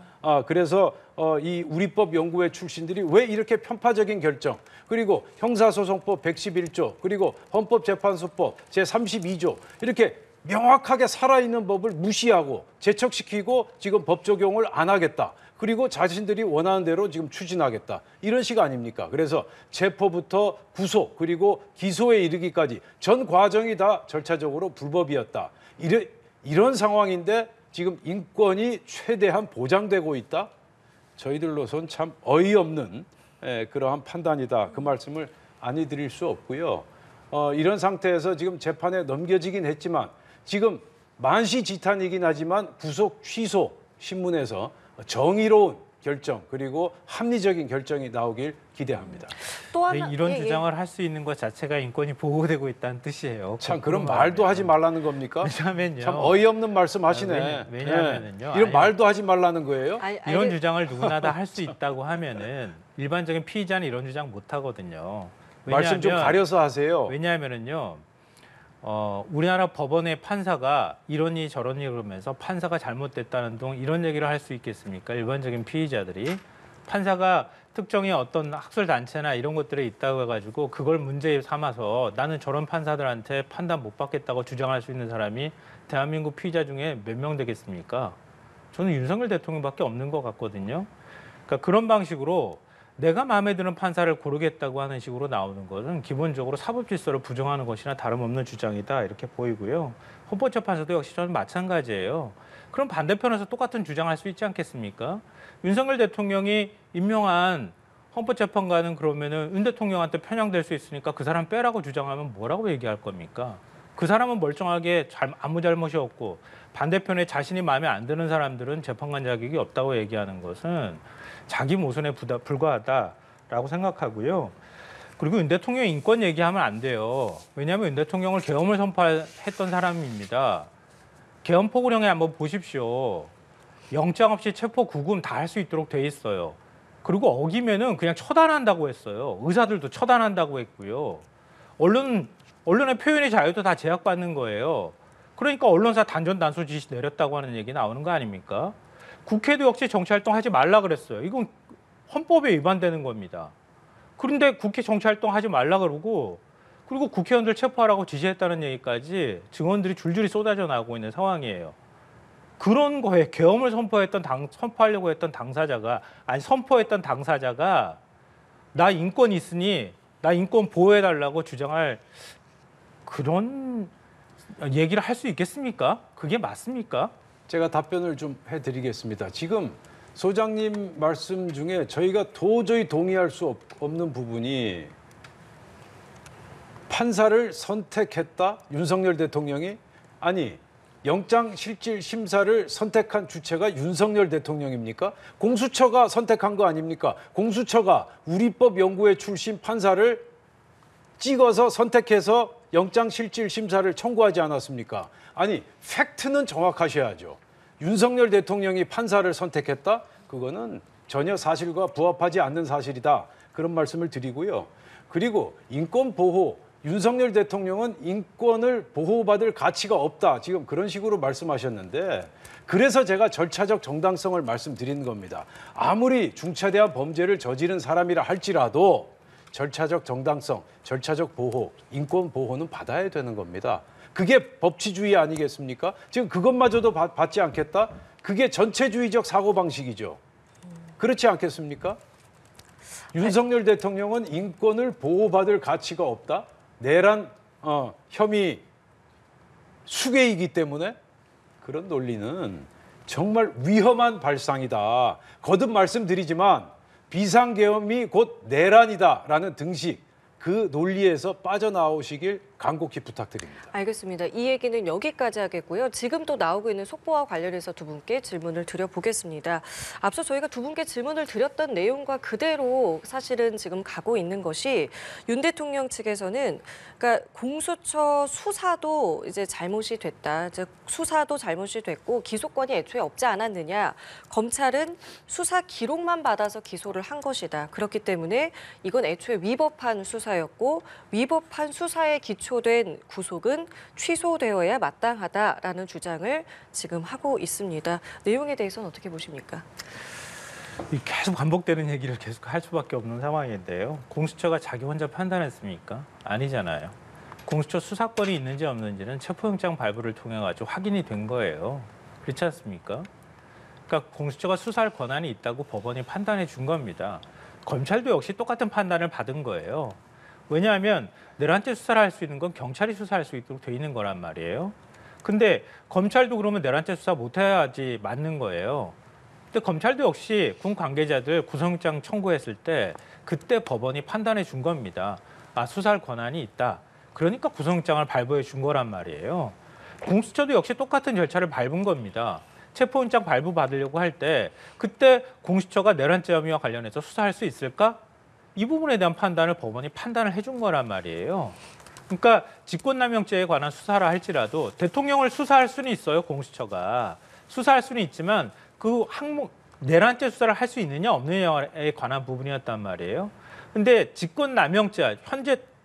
그래서 이 우리법 연구회 출신들이 왜 이렇게 편파적인 결정, 그리고 형사소송법 111조, 그리고 헌법재판소법 제32조 이렇게 명확하게 살아있는 법을 무시하고 제척시키고 지금 법 적용을 안 하겠다. 그리고 자신들이 원하는 대로 지금 추진하겠다. 이런 식 아닙니까? 그래서 체포부터 구속 그리고 기소에 이르기까지 전 과정이 다 절차적으로 불법이었다. 이런 상황인데 지금 인권이 최대한 보장되고 있다? 저희들로선 참 어이없는 그러한 판단이다. 그 말씀을 안 해드릴 수 없고요. 이런 상태에서 지금 재판에 넘겨지긴 했지만 지금 만시지탄이긴 하지만 구속 취소 신문에서 정의로운 결정 그리고 합리적인 결정이 나오길 기대합니다. 또 하나 이런 예, 예. 주장을 할 수 있는 것 자체가 인권이 보호되고 있다는 뜻이에요. 참 그런 말도 하지 말라는 겁니까? 왜냐하면요. 참 어이없는 말씀하시네. 왜냐하면은요. 이런 아니, 말도 하지 말라는 거예요? 이런 주장을 누구나 다 할 수 있다고 하면은 일반적인 피의자는 이런 주장 못 하거든요. 말씀 좀 가려서 하세요. 왜냐하면은요. 우리나라 법원의 판사가 이러니 저러니 그러면서 판사가 잘못됐다는 등 이런 얘기를 할 수 있겠습니까? 일반적인 피의자들이 판사가 특정의 어떤 학술 단체나 이런 것들에 있다고 해가지고 그걸 문제 삼아서 나는 저런 판사들한테 판단 못 받겠다고 주장할 수 있는 사람이 대한민국 피의자 중에 몇 명 되겠습니까? 저는 윤석열 대통령밖에 없는 것 같거든요. 그러니까 그런 방식으로 내가 마음에 드는 판사를 고르겠다고 하는 식으로 나오는 것은 기본적으로 사법질서를 부정하는 것이나 다름없는 주장이다 이렇게 보이고요. 헌법재판소도 역시 저는 마찬가지예요. 그럼 반대편에서 똑같은 주장할 수 있지 않겠습니까? 윤석열 대통령이 임명한 헌법재판관은 그러면은 윤 대통령한테 편향될 수 있으니까 그 사람 빼라고 주장하면 뭐라고 얘기할 겁니까? 그 사람은 멀쩡하게 아무 잘못이 없고 반대편에 자신이 마음에 안 드는 사람들은 재판관 자격이 없다고 얘기하는 것은 자기 모순에 불과하다라고 생각하고요. 그리고 윤 대통령 인권 얘기하면 안 돼요. 왜냐하면 윤 대통령을 계엄을 선포했던 사람입니다. 계엄 포고령에 한번 보십시오. 영장 없이 체포 구금 다 할 수 있도록 돼 있어요. 그리고 어기면은 그냥 처단한다고 했어요. 의사들도 처단한다고 했고요. 언론의 표현의 자유도 다 제약받는 거예요. 그러니까 언론사 단전단수 지시 내렸다고 하는 얘기 나오는 거 아닙니까? 국회도 역시 정치활동 하지 말라 그랬어요. 이건 헌법에 위반되는 겁니다. 그런데 국회 정치활동 하지 말라 그러고 그리고 국회의원들 체포하라고 지시했다는 얘기까지 증언들이 줄줄이 쏟아져 나오고 있는 상황이에요. 그런 거에 계엄을 선포하려고 했던 당사자가 선포했던 당사자가 나 인권 있으니 나 인권 보호해달라고 주장할 그런 얘기를 할 수 있겠습니까? 그게 맞습니까? 제가 답변을 좀 해드리겠습니다. 지금 소장님 말씀 중에 저희가 도저히 동의할 수 없는 부분이 판사를 선택했다? 윤석열 대통령이? 아니, 영장실질심사를 선택한 주체가 윤석열 대통령입니까? 공수처가 선택한 거 아닙니까? 공수처가 우리법 연구회 출신 판사를 찍어서 선택해서 영장실질심사를 청구하지 않았습니까? 아니, 팩트는 정확하셔야죠. 윤석열 대통령이 판사를 선택했다? 그거는 전혀 사실과 부합하지 않는 사실이다. 그런 말씀을 드리고요. 그리고 인권 보호, 윤석열 대통령은 인권을 보호받을 가치가 없다. 지금 그런 식으로 말씀하셨는데 그래서 제가 절차적 정당성을 말씀드린 겁니다. 아무리 중차대한 범죄를 저지른 사람이라 할지라도 절차적 정당성, 절차적 보호, 인권 보호는 받아야 되는 겁니다. 그게 법치주의 아니겠습니까? 지금 그것마저도 받지 않겠다? 그게 전체주의적 사고방식이죠. 그렇지 않겠습니까? 윤석열 대통령은 인권을 보호받을 가치가 없다? 내란 혐의 수괴이기 때문에 그런 논리는 정말 위험한 발상이다. 거듭 말씀드리지만 비상계엄이 곧 내란이다라는 등식 그 논리에서 빠져나오시길 간곡히 부탁드립니다. 알겠습니다. 이 얘기는 여기까지 하겠고요. 지금 또 나오고 있는 속보와 관련해서 두 분께 질문을 드려보겠습니다. 앞서 저희가 두 분께 질문을 드렸던 내용과 그대로 사실은 지금 가고 있는 것이 윤 대통령 측에서는 그러니까 공수처 수사도 이제 잘못이 됐다. 즉 수사도 잘못이 됐고 기소권이 애초에 없지 않았느냐. 검찰은 수사 기록만 받아서 기소를 한 것이다. 그렇기 때문에 이건 애초에 위법한 수사였고 위법한 수사에 기초된 구속은 취소되어야 마땅하다라는 주장을 지금 하고 있습니다. 내용에 대해서는 어떻게 보십니까? 계속 반복되는 얘기를 계속 할 수밖에 없는 상황인데요. 공수처가 자기 혼자 판단했습니까? 아니잖아요. 공수처 수사권이 있는지 없는지는 체포영장 발부를 통해 가지고 확인이 된 거예요. 그렇지 않습니까? 그러니까 공수처가 수사할 권한이 있다고 법원이 판단해 준 겁니다. 검찰도 역시 똑같은 판단을 받은 거예요. 왜냐하면 내란죄 수사를 할 수 있는 건 경찰이 수사할 수 있도록 돼 있는 거란 말이에요. 근데 검찰도 그러면 내란죄 수사 못 해야지 맞는 거예요. 근데 검찰도 역시 군 관계자들 구속영장 청구했을 때 그때 법원이 판단해 준 겁니다. 아, 수사할 권한이 있다. 그러니까 구속영장을 발부해 준 거란 말이에요. 공수처도 역시 똑같은 절차를 밟은 겁니다. 체포영장 발부받으려고 할 때 그때 공수처가 내란죄 혐의와 관련해서 수사할 수 있을까? 이 부분에 대한 판단을 법원이 판단을 해준 거란 말이에요. 그러니까 직권남용죄에 관한 수사를 할지라도 대통령을 수사할 수는 있어요. 공수처가. 수사할 수는 있지만 그 항목 내란죄 수사를 할 수 있느냐 없느냐에 관한 부분이었단 말이에요. 근데 직권남용죄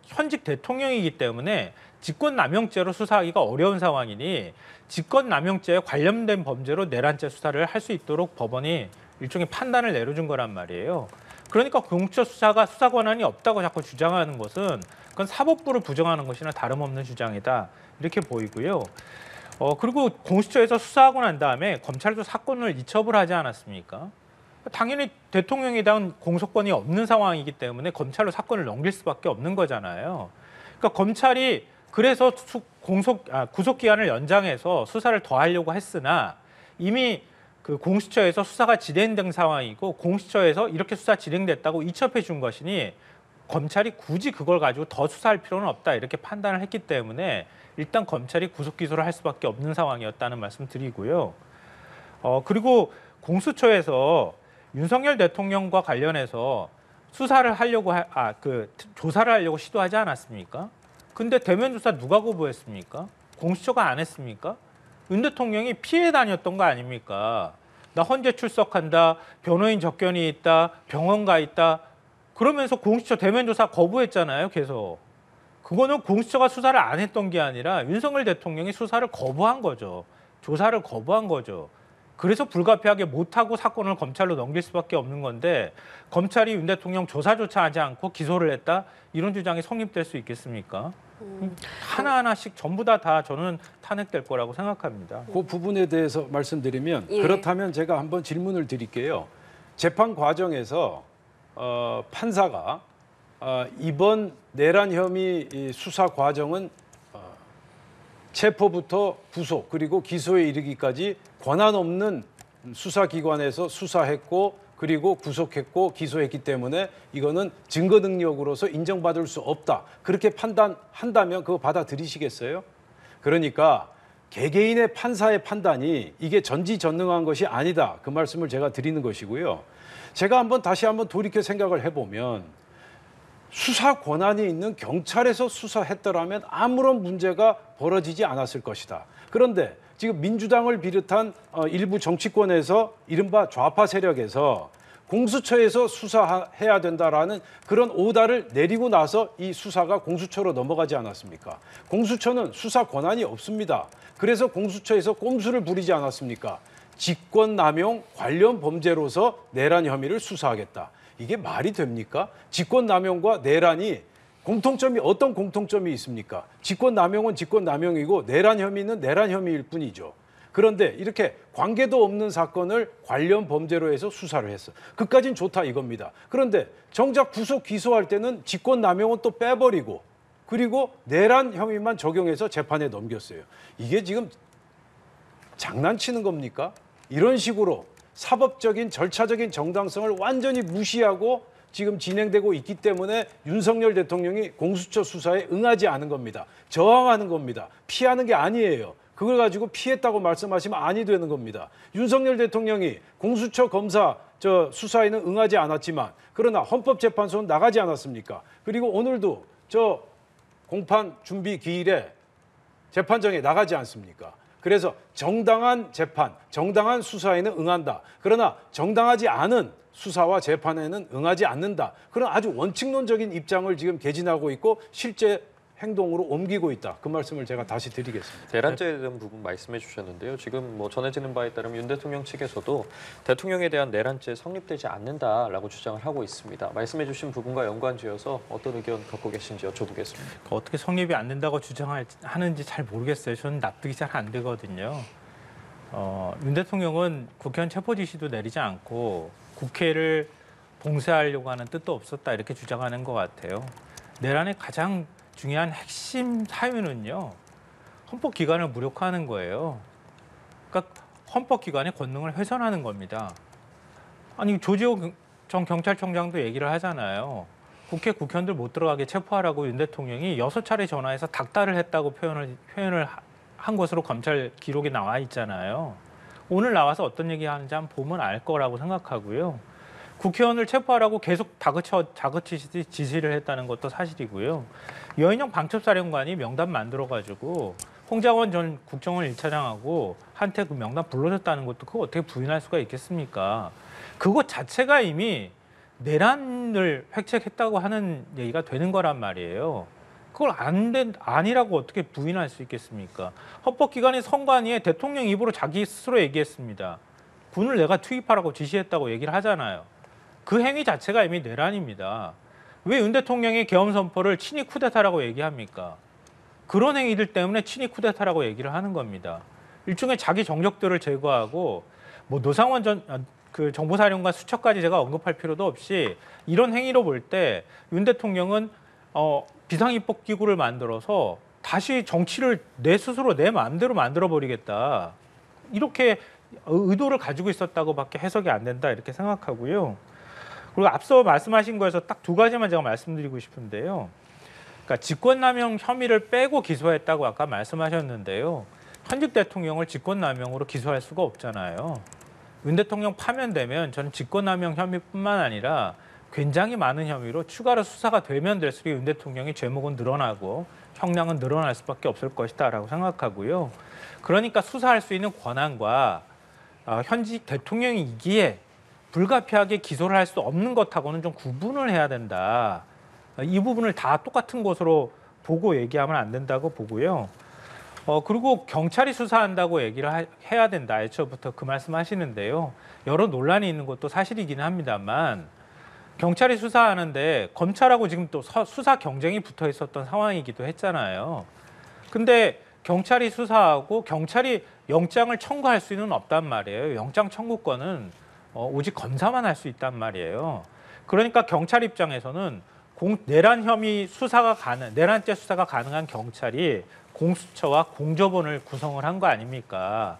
현직 대통령이기 때문에 직권남용죄로 수사하기가 어려운 상황이니 직권남용죄에 관련된 범죄로 내란죄 수사를 할 수 있도록 법원이 일종의 판단을 내려준 거란 말이에요. 그러니까 공수처 수사가 수사 권한이 없다고 자꾸 주장하는 것은 그건 사법부를 부정하는 것이나 다름없는 주장이다 이렇게 보이고요. 그리고 공수처에서 수사하고 난 다음에 검찰도 사건을 이첩을 하지 않았습니까? 당연히 대통령에 대한 공소권이 없는 상황이기 때문에 검찰로 사건을 넘길 수밖에 없는 거잖아요. 그러니까 검찰이 그래서 구속 기한을 연장해서 수사를 더 하려고 했으나 이미 그 공수처에서 수사가 진행된 상황이고 공수처에서 이렇게 수사 진행됐다고 이첩해 준 것이니 검찰이 굳이 그걸 가지고 더 수사할 필요는 없다 이렇게 판단을 했기 때문에 일단 검찰이 구속 기소를 할 수밖에 없는 상황이었다는 말씀 드리고요. 그리고 공수처에서 윤석열 대통령과 관련해서 수사를 하려고 조사를 하려고 시도하지 않았습니까? 근데 대면 조사 누가 거부했습니까? 공수처가 안 했습니까? 윤 대통령이 피해 다녔던 거 아닙니까? 나 헌재 출석한다, 변호인 접견이 있다, 병원 가 있다. 그러면서 공수처 대면 조사 거부했잖아요, 계속. 그거는 공수처가 수사를 안 했던 게 아니라 윤석열 대통령이 수사를 거부한 거죠. 조사를 거부한 거죠. 그래서 불가피하게 못하고 사건을 검찰로 넘길 수밖에 없는 건데 검찰이 윤 대통령 조사조차 하지 않고 기소를 했다? 이런 주장이 성립될 수 있겠습니까? 하나하나씩 전부 다 저는 탄핵될 거라고 생각합니다. 그 부분에 대해서 말씀드리면 예. 그렇다면 제가 한번 질문을 드릴게요. 재판 과정에서 판사가 이번 내란 혐의 이 수사 과정은 체포부터 구속 그리고 기소에 이르기까지 권한 없는 수사기관에서 수사했고 그리고 구속했고 기소했기 때문에 이거는 증거 능력으로서 인정받을 수 없다. 그렇게 판단한다면 그거 받아들이시겠어요? 그러니까 개개인의 판사의 판단이 이게 전지전능한 것이 아니다. 그 말씀을 제가 드리는 것이고요. 제가 다시 한번 돌이켜 생각을 해보면 수사 권한이 있는 경찰에서 수사했더라면 아무런 문제가 벌어지지 않았을 것이다. 그런데 지금 민주당을 비롯한 일부 정치권에서 이른바 좌파 세력에서 공수처에서 수사해야 된다라는 그런 오다를 내리고 나서 이 수사가 공수처로 넘어가지 않았습니까? 공수처는 수사 권한이 없습니다. 그래서 공수처에서 꼼수를 부리지 않았습니까? 직권남용 관련 범죄로서 내란 혐의를 수사하겠다. 이게 말이 됩니까? 직권남용과 내란이 어떤 공통점이 있습니까? 직권남용은 직권남용이고 내란 혐의는 내란 혐의일 뿐이죠. 그런데 이렇게 관계도 없는 사건을 관련 범죄로 해서 수사를 했어. 그까진 좋다 이겁니다. 그런데 정작 구속 기소할 때는 직권남용은 또 빼버리고 그리고 내란 혐의만 적용해서 재판에 넘겼어요. 이게 지금 장난치는 겁니까? 이런 식으로 사법적인 절차적인 정당성을 완전히 무시하고 지금 진행되고 있기 때문에 윤석열 대통령이 공수처 수사에 응하지 않은 겁니다. 저항하는 겁니다. 피하는 게 아니에요. 그걸 가지고 피했다고 말씀하시면 아니 되는 겁니다. 윤석열 대통령이 공수처 검사 수사에는 응하지 않았지만 그러나 헌법재판소는 나가지 않았습니까? 그리고 오늘도 공판 준비 기일에 재판정에 나가지 않습니까? 그래서 정당한 재판, 정당한 수사에는 응한다. 그러나 정당하지 않은 수사와 재판에는 응하지 않는다. 그런 아주 원칙론적인 입장을 지금 개진하고 있고 실제 행동으로 옮기고 있다. 그 말씀을 제가 다시 드리겠습니다. 내란죄에 대한 부분 말씀해 주셨는데요. 지금 전해지는 바에 따르면 윤 대통령 측에서도 대통령에 대한 내란죄 성립되지 않는다라고 주장을 하고 있습니다. 말씀해 주신 부분과 연관지어서 어떤 의견 갖고 계신지 여쭤보겠습니다. 어떻게 성립이 안 된다고 주장하는지 잘 모르겠어요. 저는 납득이 잘 안 되거든요. 윤 대통령은 국회의원 체포 지시도 내리지 않고 국회를 봉쇄하려고 하는 뜻도 없었다 이렇게 주장하는 것 같아요. 내란의 가장 중요한 핵심 사유는요. 헌법기관을 무력화하는 거예요. 그러니까 헌법기관의 권능을 훼손하는 겁니다. 아니 조지호 전 경찰청장도 얘기를 하잖아요. 국회의원들 못 들어가게 체포하라고 윤 대통령이 6차례 전화해서 닥달을 했다고 표현을 한 것으로 검찰 기록에 나와 있잖아요. 오늘 나와서 어떤 얘기하는지 한번 보면 알 거라고 생각하고요. 국회의원을 체포하라고 계속 다그치 지시를 했다는 것도 사실이고요. 여인영 방첩사령관이 명단 만들어가지고 홍장원 전 국정원 1차장하고 한테 그 명단 불러줬다는 것도 그거 어떻게 부인할 수가 있겠습니까? 그것 자체가 이미 내란을 획책했다고 하는 얘기가 되는 거란 말이에요. 그걸 아니라고 어떻게 부인할 수 있겠습니까? 헌법기관의 선관위에 대통령 입으로 자기 스스로 얘기했습니다. 군을 내가 투입하라고 지시했다고 얘기를 하잖아요. 그 행위 자체가 이미 내란입니다. 왜 윤 대통령의 계엄 선포를 친위 쿠데타라고 얘기합니까? 그런 행위들 때문에 친위 쿠데타라고 얘기를 하는 겁니다. 일종의 자기 정적들을 제거하고 뭐 노상원 그 정보사령관 수첩까지 제가 언급할 필요도 없이 이런 행위로 볼 때 윤 대통령은 비상입법기구를 만들어서 다시 정치를 내 스스로 내 마음대로 만들어버리겠다. 이렇게 의도를 가지고 있었다고밖에 해석이 안 된다 이렇게 생각하고요. 그리고 앞서 말씀하신 거에서 딱 두 가지만 제가 말씀드리고 싶은데요. 그러니까 직권남용 혐의를 빼고 기소했다고 아까 말씀하셨는데요. 현직 대통령을 직권남용으로 기소할 수가 없잖아요. 윤 대통령 파면되면 저는 직권남용 혐의뿐만 아니라 굉장히 많은 혐의로 추가로 수사가 되면 될수록 윤 대통령의 죄목은 늘어나고 형량은 늘어날 수밖에 없을 것이다라고 생각하고요. 그러니까 수사할 수 있는 권한과 현직 대통령이기에 불가피하게 기소를 할 수 없는 것하고는 좀 구분을 해야 된다. 이 부분을 다 똑같은 것으로 보고 얘기하면 안 된다고 보고요. 그리고 경찰이 수사한다고 얘기를 해야 된다. 애초부터 그 말씀하시는데요. 여러 논란이 있는 것도 사실이기는 합니다만 경찰이 수사하는데 검찰하고 지금 또 수사 경쟁이 붙어 있었던 상황이기도 했잖아요. 근데 경찰이 수사하고 경찰이 영장을 청구할 수는 없단 말이에요. 영장 청구권은 오직 검사만 할 수 있단 말이에요. 그러니까 경찰 입장에서는 내란 혐의 내란죄 수사가 가능한 경찰이 공수처와 공조본을 구성을 한 거 아닙니까?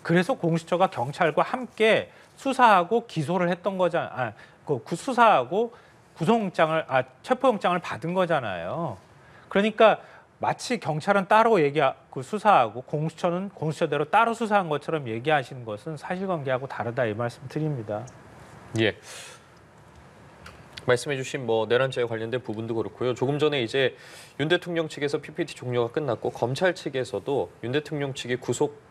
그래서 공수처가 경찰과 함께 수사하고 기소를 했던 거잖아요. 수사하고 체포영장을 받은 거잖아요. 그러니까 마치 경찰은 따로 수사하고 공수처는 공수처대로 따로 수사한 것처럼 얘기하시는 것은 사실관계하고 다르다 이 말씀 드립니다. 예. 말씀해주신 내란죄에 관련된 부분도 그렇고요. 조금 전에 이제 윤 대통령 측에서 PPT 종료가 끝났고 검찰 측에서도 윤 대통령 측이 구속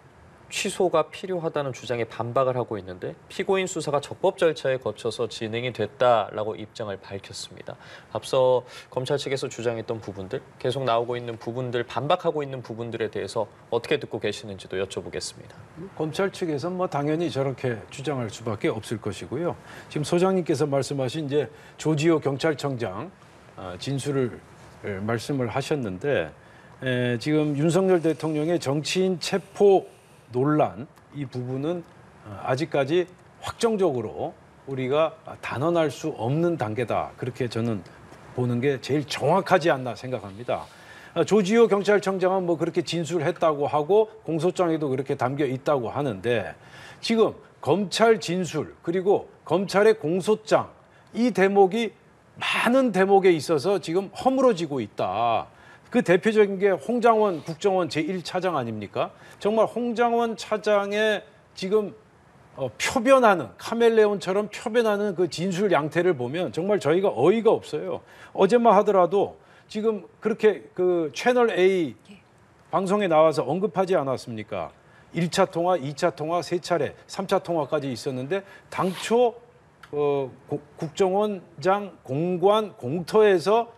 취소가 필요하다는 주장에 반박을 하고 있는데 피고인 수사가 적법 절차에 거쳐서 진행이 됐다라고 입장을 밝혔습니다. 앞서 검찰 측에서 주장했던 부분들, 계속 나오고 있는 부분들, 반박하고 있는 부분들에 대해서 어떻게 듣고 계시는지도 여쭤보겠습니다. 검찰 측에서는 당연히 저렇게 주장할 수밖에 없을 것이고요. 지금 소장님께서 말씀하신 이제 조지호 경찰청장 진술을 말씀을 하셨는데 지금 윤석열 대통령의 정치인 체포 논란 이 부분은 아직까지 확정적으로 우리가 단언할 수 없는 단계다. 그렇게 저는 보는 게 제일 정확하지 않나 생각합니다. 조지호 경찰청장은 그렇게 진술했다고 하고 공소장에도 그렇게 담겨 있다고 하는데 지금 검찰 진술 그리고 검찰의 공소장 이 대목이 많은 대목에 있어서 지금 허물어지고 있다. 그 대표적인 게 홍장원 국정원 제1차장 아닙니까? 정말 홍장원 차장의 지금 표변하는 카멜레온처럼 표변하는 그 진술 양태를 보면 정말 저희가 어이가 없어요. 어제만 하더라도 지금 그렇게 그 채널 A 방송에 나와서 언급하지 않았습니까? 1차 통화, 2차 통화, 3차례, 3차 통화까지 있었는데 당초 국정원장 공관 공터에서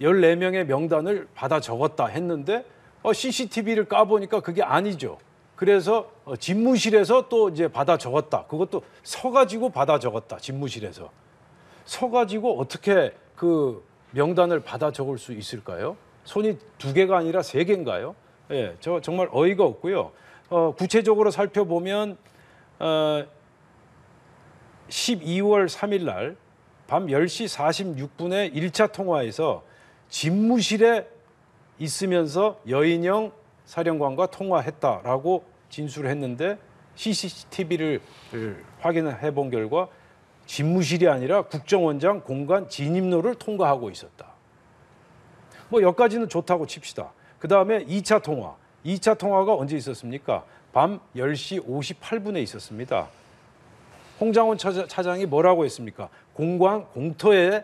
14명의 명단을 받아 적었다 했는데 CCTV를 까보니까 그게 아니죠. 그래서 집무실에서 또 이제 받아 적었다. 그것도 서가지고 받아 적었다. 집무실에서. 서가지고 어떻게 그 명단을 받아 적을 수 있을까요? 손이 2개가 아니라 3개인가요? 예, 저 정말 어이가 없고요. 구체적으로 살펴보면 12월 3일 날 밤 10시 46분에 1차 통화에서 집무실에 있으면서 여인영 사령관과 통화했다라고 진술을 했는데 CCTV를 확인해 본 결과 집무실이 아니라 국정원장 공간 진입로를 통과하고 있었다. 여기까지는 좋다고 칩시다. 그다음에 2차 통화. 2차 통화가 언제 있었습니까? 밤 10시 58분에 있었습니다. 홍장원 차장이 뭐라고 했습니까? 공터에서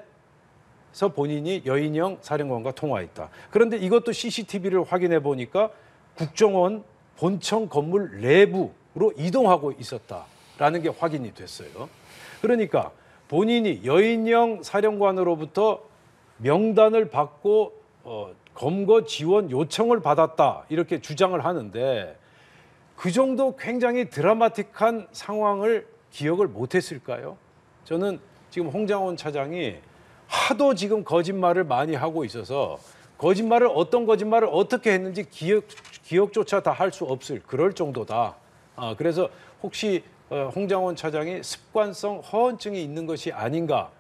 본인이 여인영 사령관과 통화했다. 그런데 이것도 CCTV를 확인해 보니까 국정원 본청 건물 내부로 이동하고 있었다라는 게 확인이 됐어요. 그러니까 본인이 여인영 사령관으로부터 명단을 받고 검거 지원 요청을 받았다 이렇게 주장을 하는데 그 정도 굉장히 드라마틱한 상황을 기억을 못했을까요? 저는 지금 홍장원 차장이 하도 지금 거짓말을 많이 하고 있어서 어떤 거짓말을 어떻게 했는지 기억조차 다 할 수 없을 그럴 정도다. 그래서 혹시 홍장원 차장이 습관성 허언증이 있는 것이 아닌가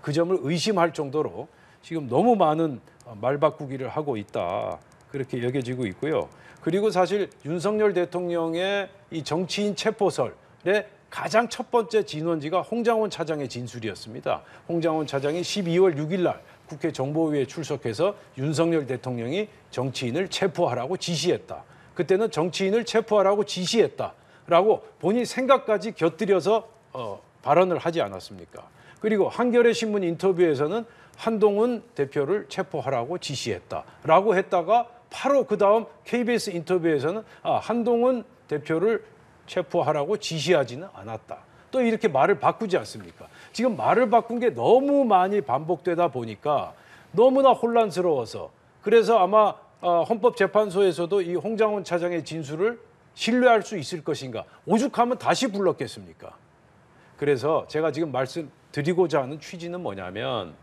그 점을 의심할 정도로 지금 너무 많은 말 바꾸기를 하고 있다. 그렇게 여겨지고 있고요. 그리고 사실 윤석열 대통령의 이 정치인 체포설의 가장 첫 번째 진원지가 홍장원 차장의 진술이었습니다. 홍장원 차장이 12월 6일 날 국회 정보위에 출석해서 윤석열 대통령이 정치인을 체포하라고 지시했다. 그때는 정치인을 체포하라고 지시했다라고 본인 생각까지 곁들여서 발언을 하지 않았습니까? 그리고 한겨레 신문 인터뷰에서는 한동훈 대표를 체포하라고 지시했다라고 했다가 바로 그다음 KBS 인터뷰에서는 한동훈 대표를 체포하라고 지시하지는 않았다. 또 이렇게 말을 바꾸지 않습니까? 지금 말을 바꾼 게 너무 많이 반복되다 보니까 너무나 혼란스러워서 그래서 아마 헌법재판소에서도 이 홍장원 차장의 진술을 신뢰할 수 있을 것인가? 오죽하면 다시 불렀겠습니까? 그래서 제가 지금 말씀드리고자 하는 취지는 뭐냐면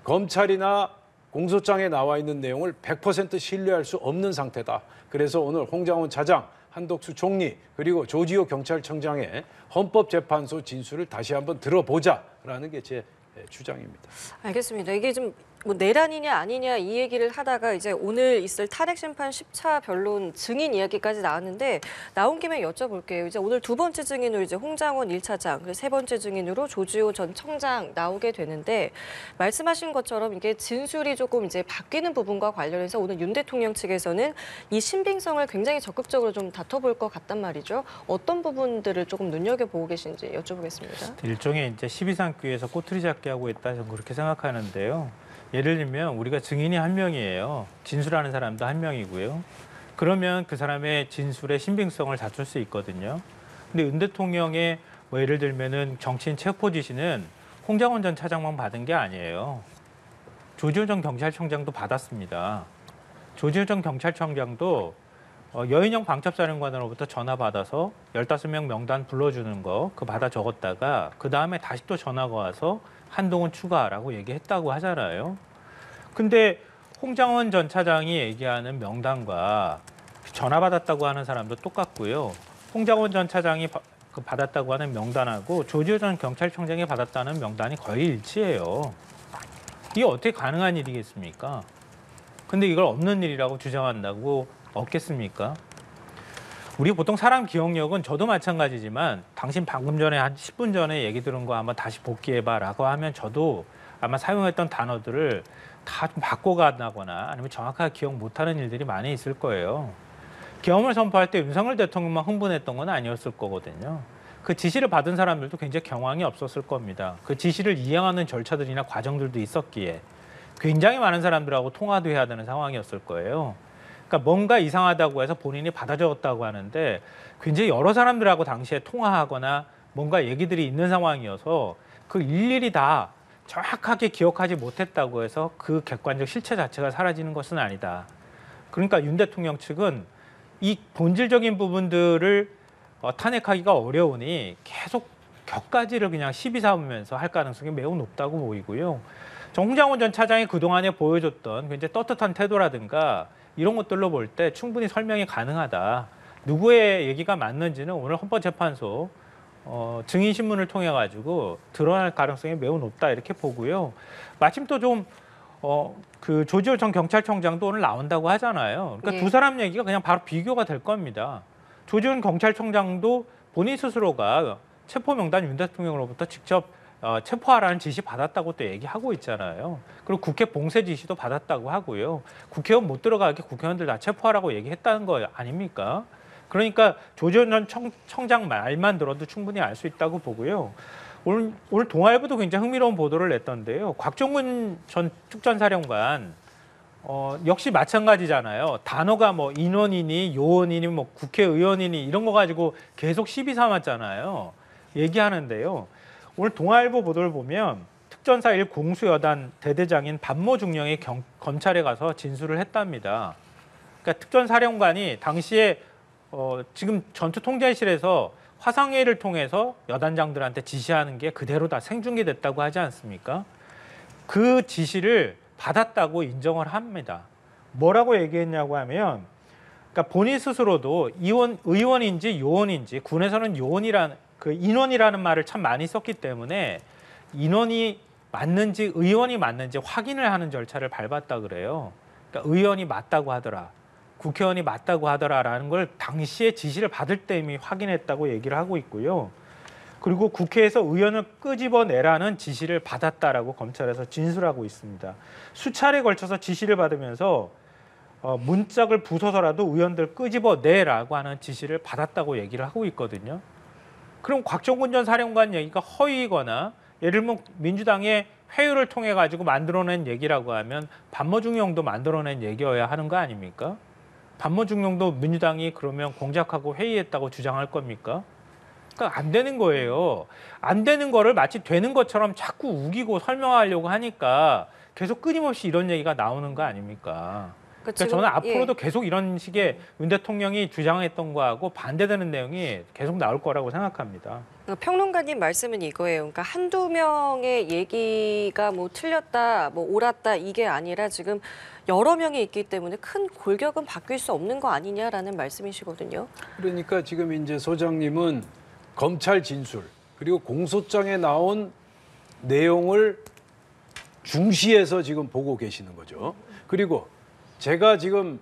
검찰이나 공소장에 나와 있는 내용을 100% 신뢰할 수 없는 상태다. 그래서 오늘 홍장원 차장, 한덕수 총리 그리고 조지호 경찰청장의 헌법재판소 진술을 다시 한번 들어보자라는 게 제 주장입니다. 알겠습니다. 이게 좀 뭐 내란이냐 아니냐 이 얘기를 하다가 이제 오늘 있을 탄핵 심판 10차 변론 증인 이야기까지 나왔는데 나온 김에 여쭤볼게요. 이제 오늘 두 번째 증인으로 이제 홍장원 1차장, 그리고 세 번째 증인으로 조지호 전 청장 나오게 되는데 말씀하신 것처럼 이게 진술이 조금 이제 바뀌는 부분과 관련해서 오늘 윤 대통령 측에서는 이 신빙성을 굉장히 적극적으로 좀 다퉈볼 것 같단 말이죠. 어떤 부분들을 조금 눈여겨보고 계신지 여쭤보겠습니다. 일종의 이제 12상귀에서 꼬투리 잡기 하고 있다 저는 그렇게 생각하는데요. 예를 들면 우리가 증인이 한 명이에요. 진술하는 사람도 한 명이고요. 그러면 그 사람의 진술의 신빙성을 다툴 수 있거든요. 근데 윤 대통령의 뭐 예를 들면은 정치인 체포 지시는 홍장원 전 차장만 받은 게 아니에요. 조지호 전 경찰청장도 받았습니다. 조지호 전 경찰청장도 여인영 방첩사령관으로부터 전화 받아서 15명 명단 불러주는 거 그 받아 적었다가 그 다음에 다시 또 전화가 와서 한동훈 추가라고 얘기했다고 하잖아요. 근데 홍장원 전 차장이 얘기하는 명단과 전화 받았다고 하는 사람도 똑같고요. 홍장원 전 차장이 받았다고 하는 명단하고 조지호 전 경찰청장이 받았다는 명단이 거의 일치해요. 이게 어떻게 가능한 일이겠습니까? 근데 이걸 없는 일이라고 주장한다고 없겠습니까? 우리 보통 사람 기억력은 저도 마찬가지지만 당신 방금 전에 한 10분 전에 얘기 들은 거 한번 다시 복기해봐라고 하면 저도 아마 사용했던 단어들을 다 좀 바꿔간다거나 아니면 정확하게 기억 못하는 일들이 많이 있을 거예요. 계엄을 선포할 때 윤석열 대통령만 흥분했던 건 아니었을 거거든요. 그 지시를 받은 사람들도 굉장히 경황이 없었을 겁니다. 그 지시를 이행하는 절차들이나 과정들도 있었기에 굉장히 많은 사람들하고 통화도 해야 되는 상황이었을 거예요. 그러니까 뭔가 이상하다고 해서 본인이 받아 적었다고 하는데 굉장히 여러 사람들하고 당시에 통화하거나 뭔가 얘기들이 있는 상황이어서 그 일일이 다 정확하게 기억하지 못했다고 해서 그 객관적 실체 자체가 사라지는 것은 아니다. 그러니까 윤 대통령 측은 이 본질적인 부분들을 탄핵하기가 어려우니 계속 격가지를 그냥 시비 삼으면서 할 가능성이 매우 높다고 보이고요. 홍장원 전 차장이 그동안에 보여줬던 굉장히 떳떳한 태도라든가 이런 것들로 볼 때 충분히 설명이 가능하다. 누구의 얘기가 맞는지는 오늘 헌법재판소 증인 신문을 통해 가지고 드러날 가능성이 매우 높다 이렇게 보고요. 마침 또 좀 그 조지호 전 경찰청장도 오늘 나온다고 하잖아요. 그러니까 예. 두 사람 얘기가 그냥 바로 비교가 될 겁니다. 조지호 전 경찰청장도 본인 스스로가 체포 명단 윤 대통령으로부터 직접 체포하라는 지시 받았다고 또 얘기하고 있잖아요. 그리고 국회 봉쇄 지시도 받았다고 하고요. 국회의원 못 들어가게 국회의원들 다 체포하라고 얘기했다는 거 아닙니까? 그러니까 조지현 전 청장 말만 들어도 충분히 알 수 있다고 보고요. 오늘 동아일보도 굉장히 흥미로운 보도를 냈던데요. 곽종근 전 특전사령관 역시 마찬가지잖아요. 단어가 뭐 인원이니 요원이니 뭐 국회의원이니 이런 거 가지고 계속 시비 삼았잖아요. 얘기하는데요. 오늘 동아일보 보도를 보면 특전사 1 공수여단 대대장인 반모중령이 검찰에 가서 진술을 했답니다. 그러니까 특전사령관이 당시에 지금 전투통제실에서 화상회의를 통해서 여단장들한테 지시하는 게 그대로 다 생중계됐다고 하지 않습니까? 그 지시를 받았다고 인정을 합니다. 뭐라고 얘기했냐고 하면, 그러니까 본인 스스로도 의원인지 요원인지, 군에서는 인원이라는 말을 참 많이 썼기 때문에 인원이 맞는지 의원이 맞는지 확인을 하는 절차를 밟았다 그래요. 그러니까 의원이 맞다고 하더라, 국회의원이 맞다고 하더라라는 걸 당시에 지시를 받을 때 이미 확인했다고 얘기를 하고 있고요. 그리고 국회에서 의원을 끄집어내라는 지시를 받았다라고 검찰에서 진술하고 있습니다. 수차례 걸쳐서 지시를 받으면서 문짝을 부숴서라도 의원들 끄집어내라고 하는 지시를 받았다고 얘기를 하고 있거든요. 그럼 곽종근 전 사령관 얘기가 허위거나 예를 들면 민주당의 회유를 통해 가지고 만들어낸 얘기라고 하면 반모중령도 만들어낸 얘기여야 하는 거 아닙니까? 반모중령도 민주당이 그러면 공작하고 회의했다고 주장할 겁니까? 그러니까 안 되는 거예요. 안 되는 거를 마치 되는 것처럼 자꾸 우기고 설명하려고 하니까 계속 끊임없이 이런 얘기가 나오는 거 아닙니까? 그러니까 저는 앞으로도 계속 이런 식의 윤 대통령이 주장했던 거하고 반대되는 내용이 계속 나올 거라고 생각합니다. 평론가님 말씀은 이거예요. 그러니까 한두 명의 얘기가 뭐 틀렸다, 뭐 옳았다 이게 아니라 지금 여러 명이 있기 때문에 큰 골격은 바뀔 수 없는 거 아니냐라는 말씀이시거든요. 그러니까 지금 이제 소장님은 검찰 진술 그리고 공소장에 나온 내용을 중시해서 지금 보고 계시는 거죠. 그리고 제가 지금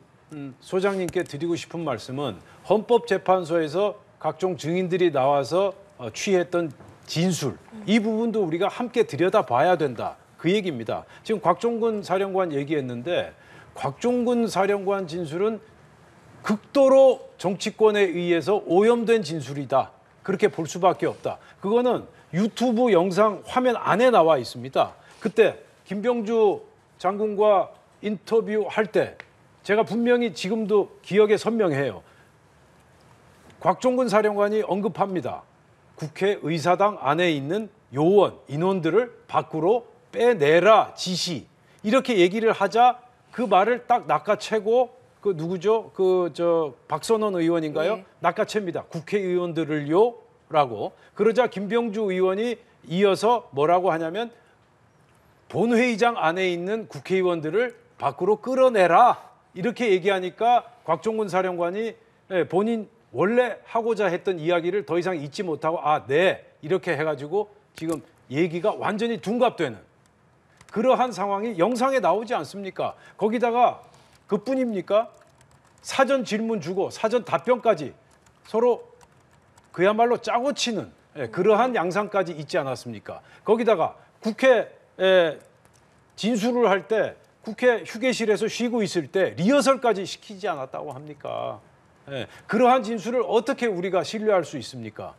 소장님께 드리고 싶은 말씀은 헌법재판소에서 각종 증인들이 나와서 취했던 진술 이 부분도 우리가 함께 들여다봐야 된다 그 얘기입니다. 지금 곽종근 사령관 얘기했는데 곽종근 사령관 진술은 극도로 정치권에 의해서 오염된 진술이다. 그렇게 볼 수밖에 없다. 그거는 유튜브 영상 화면 안에 나와 있습니다. 그때 김병주 장군과 인터뷰할 때 제가 분명히 지금도 기억에 선명해요. 곽종근 사령관이 언급합니다. 국회의사당 안에 있는 요원, 인원들을 밖으로 빼내라 지시. 이렇게 얘기를 하자 그 말을 딱 낚아채고 그 누구죠? 박선원 의원인가요? 네. 낚아챕니다. 국회의원들을요? 라고. 그러자 김병주 의원이 이어서 뭐라고 하냐면 본회의장 안에 있는 국회의원들을 밖으로 끌어내라. 이렇게 얘기하니까 곽종근 사령관이 본인 원래 하고자 했던 이야기를 더 이상 잊지 못하고 네. 이렇게 해가지고 지금 얘기가 완전히 둔갑되는 그러한 상황이 영상에 나오지 않습니까? 거기다가 그뿐입니까? 사전 질문 주고 사전 답변까지 서로 그야말로 짜고 치는 그러한 양상까지 있지 않았습니까? 거기다가 국회 진술을 할 때 국회 휴게실에서 쉬고 있을 때 리허설까지 시키지 않았다고 합니까? 그러한 진술을 어떻게 우리가 신뢰할 수 있습니까?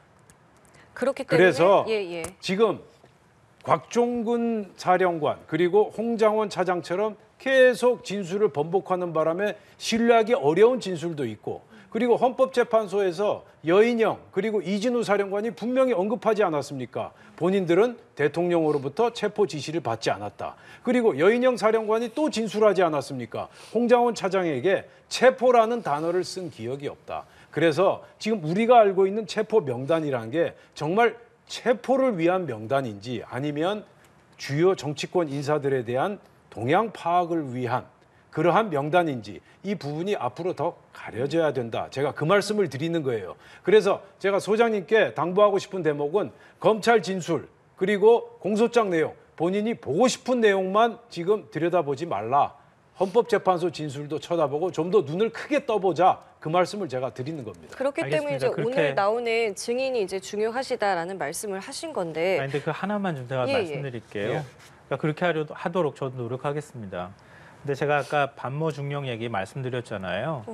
그렇기 때문에 그래서 예. 지금 곽종근 사령관 그리고 홍장원 차장처럼 계속 진술을 번복하는 바람에 신뢰하기 어려운 진술도 있고 그리고 헌법재판소에서 여인영 그리고 이진우 사령관이 분명히 언급하지 않았습니까? 본인들은 대통령으로부터 체포 지시를 받지 않았다. 그리고 여인영 사령관이 또 진술하지 않았습니까? 홍장원 차장에게 체포라는 단어를 쓴 기억이 없다. 그래서 지금 우리가 알고 있는 체포 명단이라는 게 정말 체포를 위한 명단인지 아니면 주요 정치권 인사들에 대한 동향 파악을 위한 그러한 명단인지 이 부분이 앞으로 더 가려져야 된다. 제가 그 말씀을 드리는 거예요. 그래서 제가 소장님께 당부하고 싶은 대목은 검찰 진술 그리고 공소장 내용 본인이 보고 싶은 내용만 지금 들여다보지 말라. 헌법재판소 진술도 쳐다보고 좀 더 눈을 크게 떠보자. 그 말씀을 제가 드리는 겁니다. 그렇기 때문에 이제 알겠습니다. 오늘 나오는 증인이 이제 중요하시다라는 말씀을 하신 건데. 근데 그 하나만 좀 제가 말씀드릴게요. 그러니까 그렇게 하도록 저도 노력하겠습니다. 근데 제가 아까 반모중령 얘기 말씀드렸잖아요.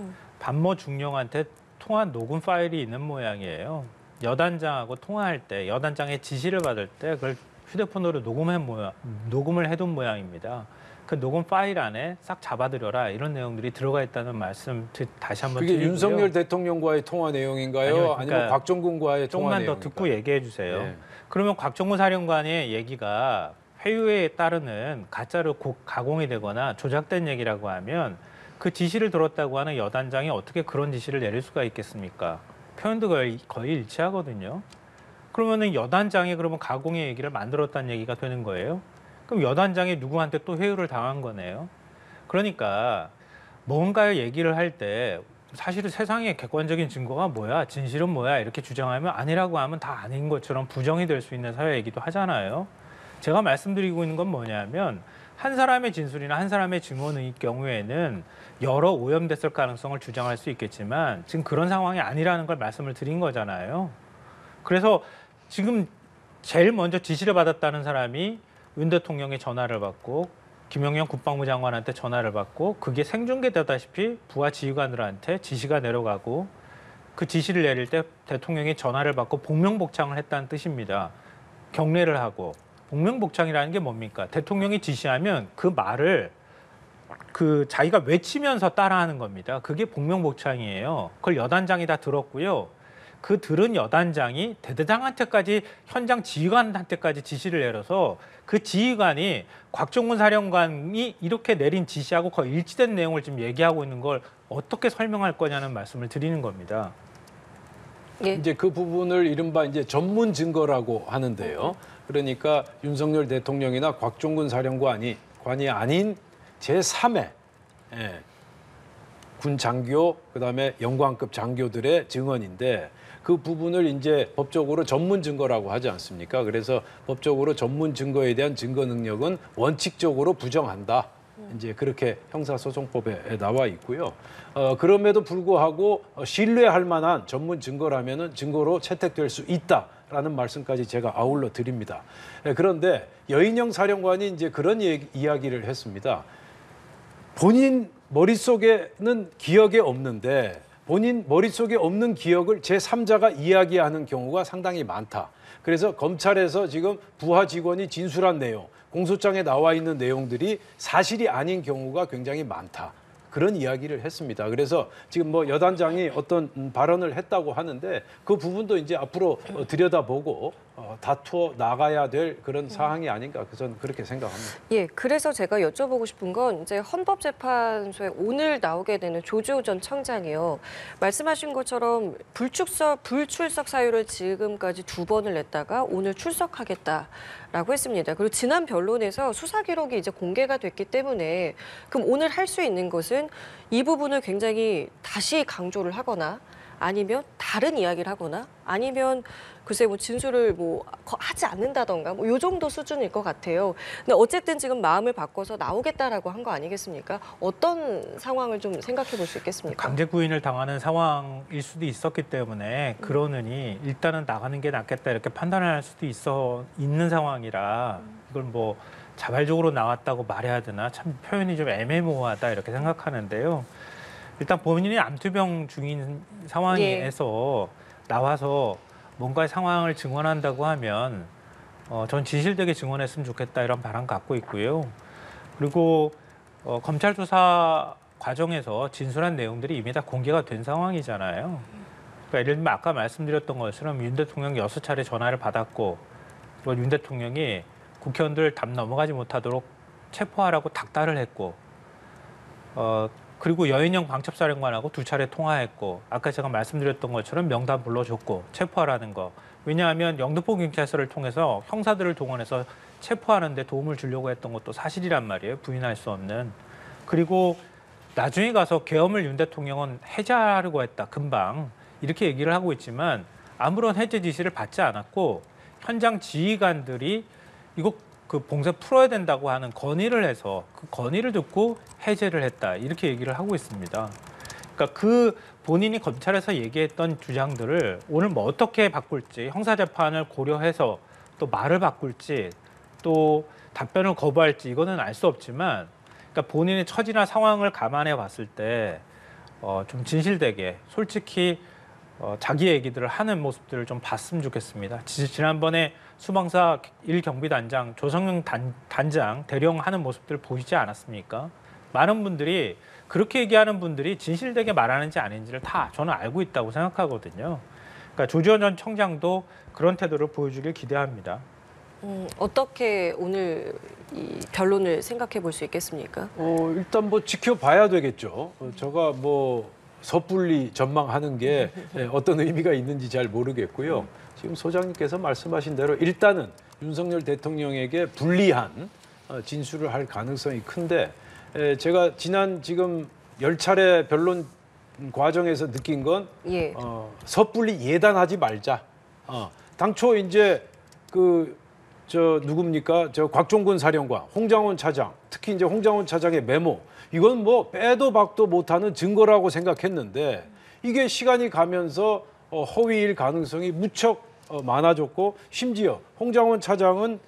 반모중령한테 통화 녹음 파일이 있는 모양이에요. 여단장하고 통화할 때 여단장의 지시를 받을 때 그걸 휴대폰으로 녹음을 해둔 모양입니다. 그 녹음 파일 안에 싹 잡아들여라 이런 내용들이 들어가 있다는 말씀 다시 한번 그게 드리고요. 윤석열 대통령과의 통화 내용인가요? 아니요, 아니면 그러니까 곽종군과의 통화 조금만 내용인가요? 더 듣고 얘기해 주세요. 예. 그러면 곽종근 사령관의 얘기가 회유에 따르는 가짜로 가공이 되거나 조작된 얘기라고 하면 그 지시를 들었다고 하는 여단장이 어떻게 그런 지시를 내릴 수가 있겠습니까? 표현도 거의 일치하거든요. 그러면은 여단장이 그러면 가공의 얘기를 만들었다는 얘기가 되는 거예요. 그럼 여단장이 누구한테 또 회유를 당한 거네요. 그러니까 뭔가를 얘기를 할 때 사실은 세상에 객관적인 증거가 뭐야, 진실은 뭐야 이렇게 주장하면 아니라고 하면 다 아닌 것처럼 부정이 될 수 있는 사회이기도 하잖아요. 제가 말씀드리고 있는 건 뭐냐면 한 사람의 진술이나 한 사람의 증언의 경우에는 여러 오염됐을 가능성을 주장할 수 있겠지만 지금 그런 상황이 아니라는 걸 말씀을 드린 거잖아요. 그래서 지금 제일 먼저 지시를 받았다는 사람이 윤 대통령의 전화를 받고 김영현 국방부 장관한테 전화를 받고 그게 생중계되다시피 부하 지휘관들한테 지시가 내려가고 그 지시를 내릴 때 대통령이 전화를 받고 복명복창을 했다는 뜻입니다. 경례를 하고 복명복창이라는 게 뭡니까? 대통령이 지시하면 그 말을 그 자기가 외치면서 따라하는 겁니다. 그게 복명복창이에요. 그걸 여단장이 다 들었고요. 그 들은 여단장이 대대장한테까지 현장 지휘관한테까지 지시를 내려서 그 지휘관이 곽종근 사령관이 이렇게 내린 지시하고 거의 일치된 내용을 지금 얘기하고 있는 걸 어떻게 설명할 거냐는 말씀을 드리는 겁니다. 예. 이제 그 부분을 이른바 이제 전문 증거라고 하는데요. 그러니까 윤석열 대통령이나 곽종근 사령관이 아닌 제3의 군 장교 그다음에 영관급 장교들의 증언인데 그 부분을 이제 법적으로 전문 증거라고 하지 않습니까? 그래서 법적으로 전문 증거에 대한 증거 능력은 원칙적으로 부정한다. 이제 그렇게 형사소송법에 나와 있고요. 그럼에도 불구하고 신뢰할 만한 전문 증거라면은 증거로 채택될 수 있다라는 말씀까지 제가 아울러 드립니다. 그런데 여인영 사령관이 이제 그런 이야기를 했습니다. 본인 머릿속에는 기억에 없는데 본인 머릿속에 없는 기억을 제3자가 이야기하는 경우가 상당히 많다. 그래서 검찰에서 지금 부하 직원이 진술한 내용, 공소장에 나와 있는 내용들이 사실이 아닌 경우가 굉장히 많다. 그런 이야기를 했습니다. 그래서 지금 뭐 여단장이 어떤 발언을 했다고 하는데 그 부분도 이제 앞으로 들여다보고 다투어 나가야 될 그런 사항이 아닌가 저는 그렇게 생각합니다. 예, 그래서 제가 여쭤보고 싶은 건 이제 헌법재판소에 오늘 나오게 되는 조지호 전 청장이요. 말씀하신 것처럼 불출석 사유를 지금까지 2번을 냈다가 오늘 출석하겠다라고 했습니다. 그리고 지난 변론에서 수사 기록이 이제 공개가 됐기 때문에 그럼 오늘 할 수 있는 것은 이 부분을 굉장히 다시 강조를 하거나 아니면 다른 이야기를 하거나 아니면 글쎄 뭐 진술을 뭐 하지 않는다던가 뭐 요 정도 수준일 것 같아요. 근데 어쨌든 지금 마음을 바꿔서 나오겠다라고 한 거 아니겠습니까? 어떤 상황을 좀 생각해 볼 수 있겠습니까? 강제 구인을 당하는 상황일 수도 있었기 때문에 그러느니 일단은 나가는 게 낫겠다 이렇게 판단할 수도 있는 상황이라 이걸 뭐 자발적으로 나왔다고 말해야 되나 참 표현이 좀 애매모호하다 이렇게 생각하는데요. 일단 본인이 암투병 중인 상황에서 나와서 뭔가의 상황을 증언한다고 하면 전 진실되게 증언했으면 좋겠다 이런 바람 갖고 있고요. 그리고 검찰 조사 과정에서 진술한 내용들이 이미 다 공개가 된 상황이잖아요. 그러니까 예를 들면 아까 말씀드렸던 것처럼 윤 대통령 6차례 전화를 받았고 그리고 윤 대통령이 국회의원들 답 넘어가지 못하도록 체포하라고 닥달을 했고 그리고 여인영 방첩사령관하고 2차례 통화했고 아까 제가 말씀드렸던 것처럼 명단 불러줬고 체포하라는 거. 왜냐하면 영등포 경찰서를 통해서 형사들을 동원해서 체포하는 데 도움을 주려고 했던 것도 사실이란 말이에요. 부인할 수 없는. 그리고 나중에 가서 계엄을 윤 대통령은 해제하려고 했다. 금방. 이렇게 얘기를 하고 있지만 아무런 해제 지시를 받지 않았고 현장 지휘관들이 이거 그 봉쇄 풀어야 된다고 하는 건의를 해서 그 건의를 듣고 해제를 했다. 이렇게 얘기를 하고 있습니다. 그러니까 그 본인이 검찰에서 얘기했던 주장들을 오늘 뭐 어떻게 바꿀지 형사재판을 고려해서 또 말을 바꿀지 또 답변을 거부할지 이거는 알 수 없지만 그러니까 본인의 처지나 상황을 감안해 봤을 때 좀 진실되게 솔직히 자기 얘기들을 하는 모습들을 좀 봤으면 좋겠습니다. 지난번에 수방사 1경비단장 조성영 단장 대령하는 모습들을 보시지 않았습니까? 많은 분들이 그렇게 얘기하는 분들이 진실되게 말하는지 아닌지를 다 저는 알고 있다고 생각하거든요. 그러니까 조지현 전 청장도 그런 태도를 보여주길 기대합니다. 어떻게 오늘 이 변론을 생각해 볼 수 있겠습니까? 일단 뭐 지켜봐야 되겠죠. 제가 뭐 섣불리 전망하는 게 어떤 의미가 있는지 잘 모르겠고요. 지금 소장님께서 말씀하신 대로 일단은 윤석열 대통령에게 불리한 진술을 할 가능성이 큰데 제가 지난 지금 10차례 변론 과정에서 느낀 건 예. 섣불리 예단하지 말자. 당초 이제 누굽니까? 곽종근 사령관, 홍장원 차장, 특히 이제 홍장원 차장의 메모, 이건 뭐 빼도 박도 못하는 증거라고 생각했는데 이게 시간이 가면서 허위일 가능성이 무척 많아졌고 심지어 홍장원 차장은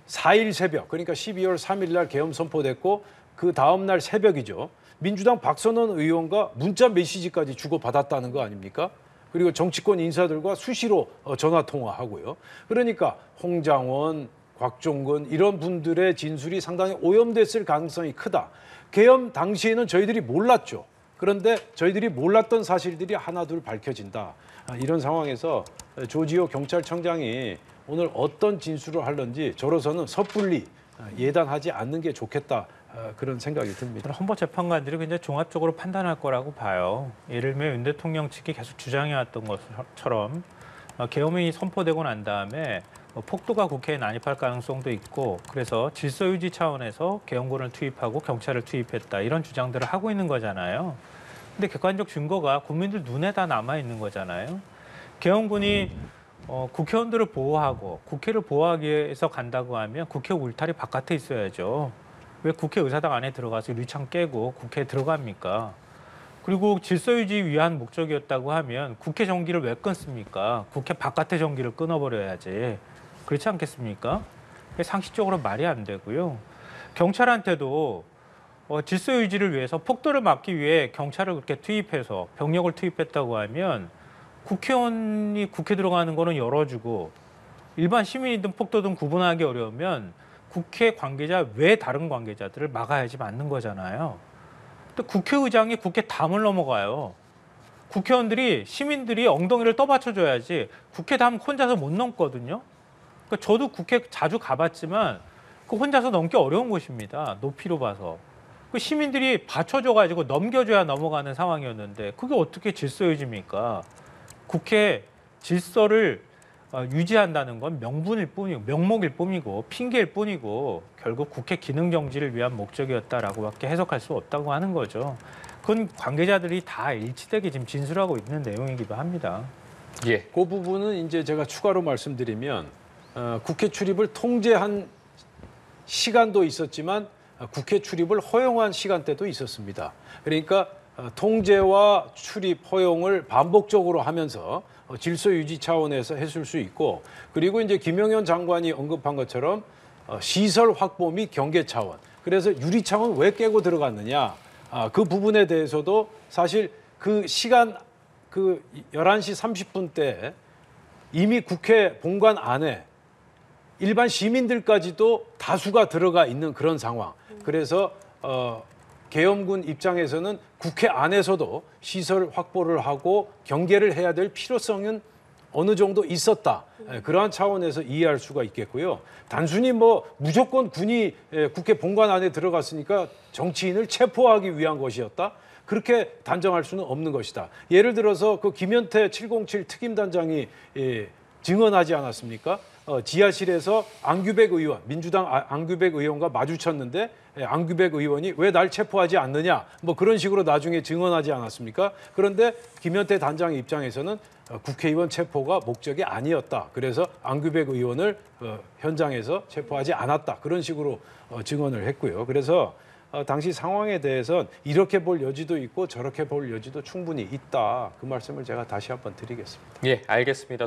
4일 새벽, 그러니까 12월 3일 날 계엄 선포됐고 그 다음 날 새벽이죠. 민주당 박선원 의원과 문자 메시지까지 주고받았다는 거 아닙니까? 그리고 정치권 인사들과 수시로 전화 통화하고요. 그러니까 홍장원, 곽종근 이런 분들의 진술이 상당히 오염됐을 가능성이 크다. 계엄 당시에는 저희들이 몰랐죠. 그런데 저희들이 몰랐던 사실들이 하나둘 밝혀진다. 이런 상황에서 조지호 경찰청장이 오늘 어떤 진술을 하는지 저로서는 섣불리 예단하지 않는 게 좋겠다. 그런 생각이 듭니다. 저는 헌법재판관들이 굉장히 종합적으로 판단할 거라고 봐요. 예를 들면 윤 대통령 측이 계속 주장해왔던 것처럼 계엄이 선포되고 난 다음에 폭도가 국회에 난입할 가능성도 있고 그래서 질서 유지 차원에서 계엄군을 투입하고 경찰을 투입했다 이런 주장들을 하고 있는 거잖아요. 근데 객관적 증거가 국민들 눈에 다 남아 있는 거잖아요. 계엄군이 국회의원들을 보호하고 국회를 보호하기 위해서 간다고 하면 국회 울타리 바깥에 있어야죠. 왜 국회 의사당 안에 들어가서 유리창 깨고 국회에 들어갑니까? 그리고 질서 유지 위한 목적이었다고 하면 국회 전기를 왜 끊습니까? 국회 바깥의 전기를 끊어버려야지. 그렇지 않겠습니까? 상식적으로 말이 안 되고요. 경찰한테도 질서 유지를 위해서 폭도를 막기 위해 경찰을 그렇게 투입해서 병력을 투입했다고 하면 국회의원이 국회 들어가는 거는 열어주고 일반 시민이든 폭도든 구분하기 어려우면 국회 관계자 외 다른 관계자들을 막아야지 맞는 거잖아요. 근데 국회의장이 국회 담을 넘어가요. 국회의원들이 시민들이 엉덩이를 떠받쳐줘야지 국회 담 혼자서 못 넘거든요. 그러니까 저도 국회 자주 가봤지만 그 혼자서 넘기 어려운 곳입니다. 높이로 봐서. 그 시민들이 받쳐줘가지고 넘겨줘야 넘어가는 상황이었는데 그게 어떻게 질서유지입니까? 국회 질서를 유지한다는 건 명분일 뿐이고 명목일 뿐이고 핑계일 뿐이고 결국 국회 기능 정지를 위한 목적이었다라고밖에 해석할 수 없다고 하는 거죠. 그건 관계자들이 다 일치되게 지금 진술하고 있는 내용이기도 합니다. 예. 그 부분은 이제 제가 추가로 말씀드리면 국회 출입을 통제한 시간도 있었지만 국회 출입을 허용한 시간대도 있었습니다. 그러니까 통제와 출입 허용을 반복적으로 하면서 질서 유지 차원에서 했을 수 있고 그리고 이제 김영현 장관이 언급한 것처럼 시설 확보 및 경계 차원. 그래서 유리창은 왜 깨고 들어갔느냐. 그 부분에 대해서도 사실 그 시간 그 11시 30분 때 이미 국회 본관 안에 일반 시민들까지도 다수가 들어가 있는 그런 상황. 그래서 계엄군 입장에서는 국회 안에서도 시설 확보를 하고 경계를 해야 될 필요성은 어느 정도 있었다. 그러한 차원에서 이해할 수가 있겠고요. 단순히 뭐 무조건 군이 국회 본관 안에 들어갔으니까 정치인을 체포하기 위한 것이었다. 그렇게 단정할 수는 없는 것이다. 예를 들어서 그 김현태 707 특임단장이 증언하지 않았습니까? 지하실에서 안규백 의원, 민주당 안규백 의원과 마주쳤는데 안규백 의원이 왜 날 체포하지 않느냐 뭐 그런 식으로 나중에 증언하지 않았습니까? 그런데 김현태 단장의 입장에서는 국회의원 체포가 목적이 아니었다. 그래서 안규백 의원을 현장에서 체포하지 않았다. 그런 식으로 증언을 했고요. 그래서 당시 상황에 대해서는 이렇게 볼 여지도 있고 저렇게 볼 여지도 충분히 있다. 그 말씀을 제가 다시 한번 드리겠습니다. 예, 알겠습니다.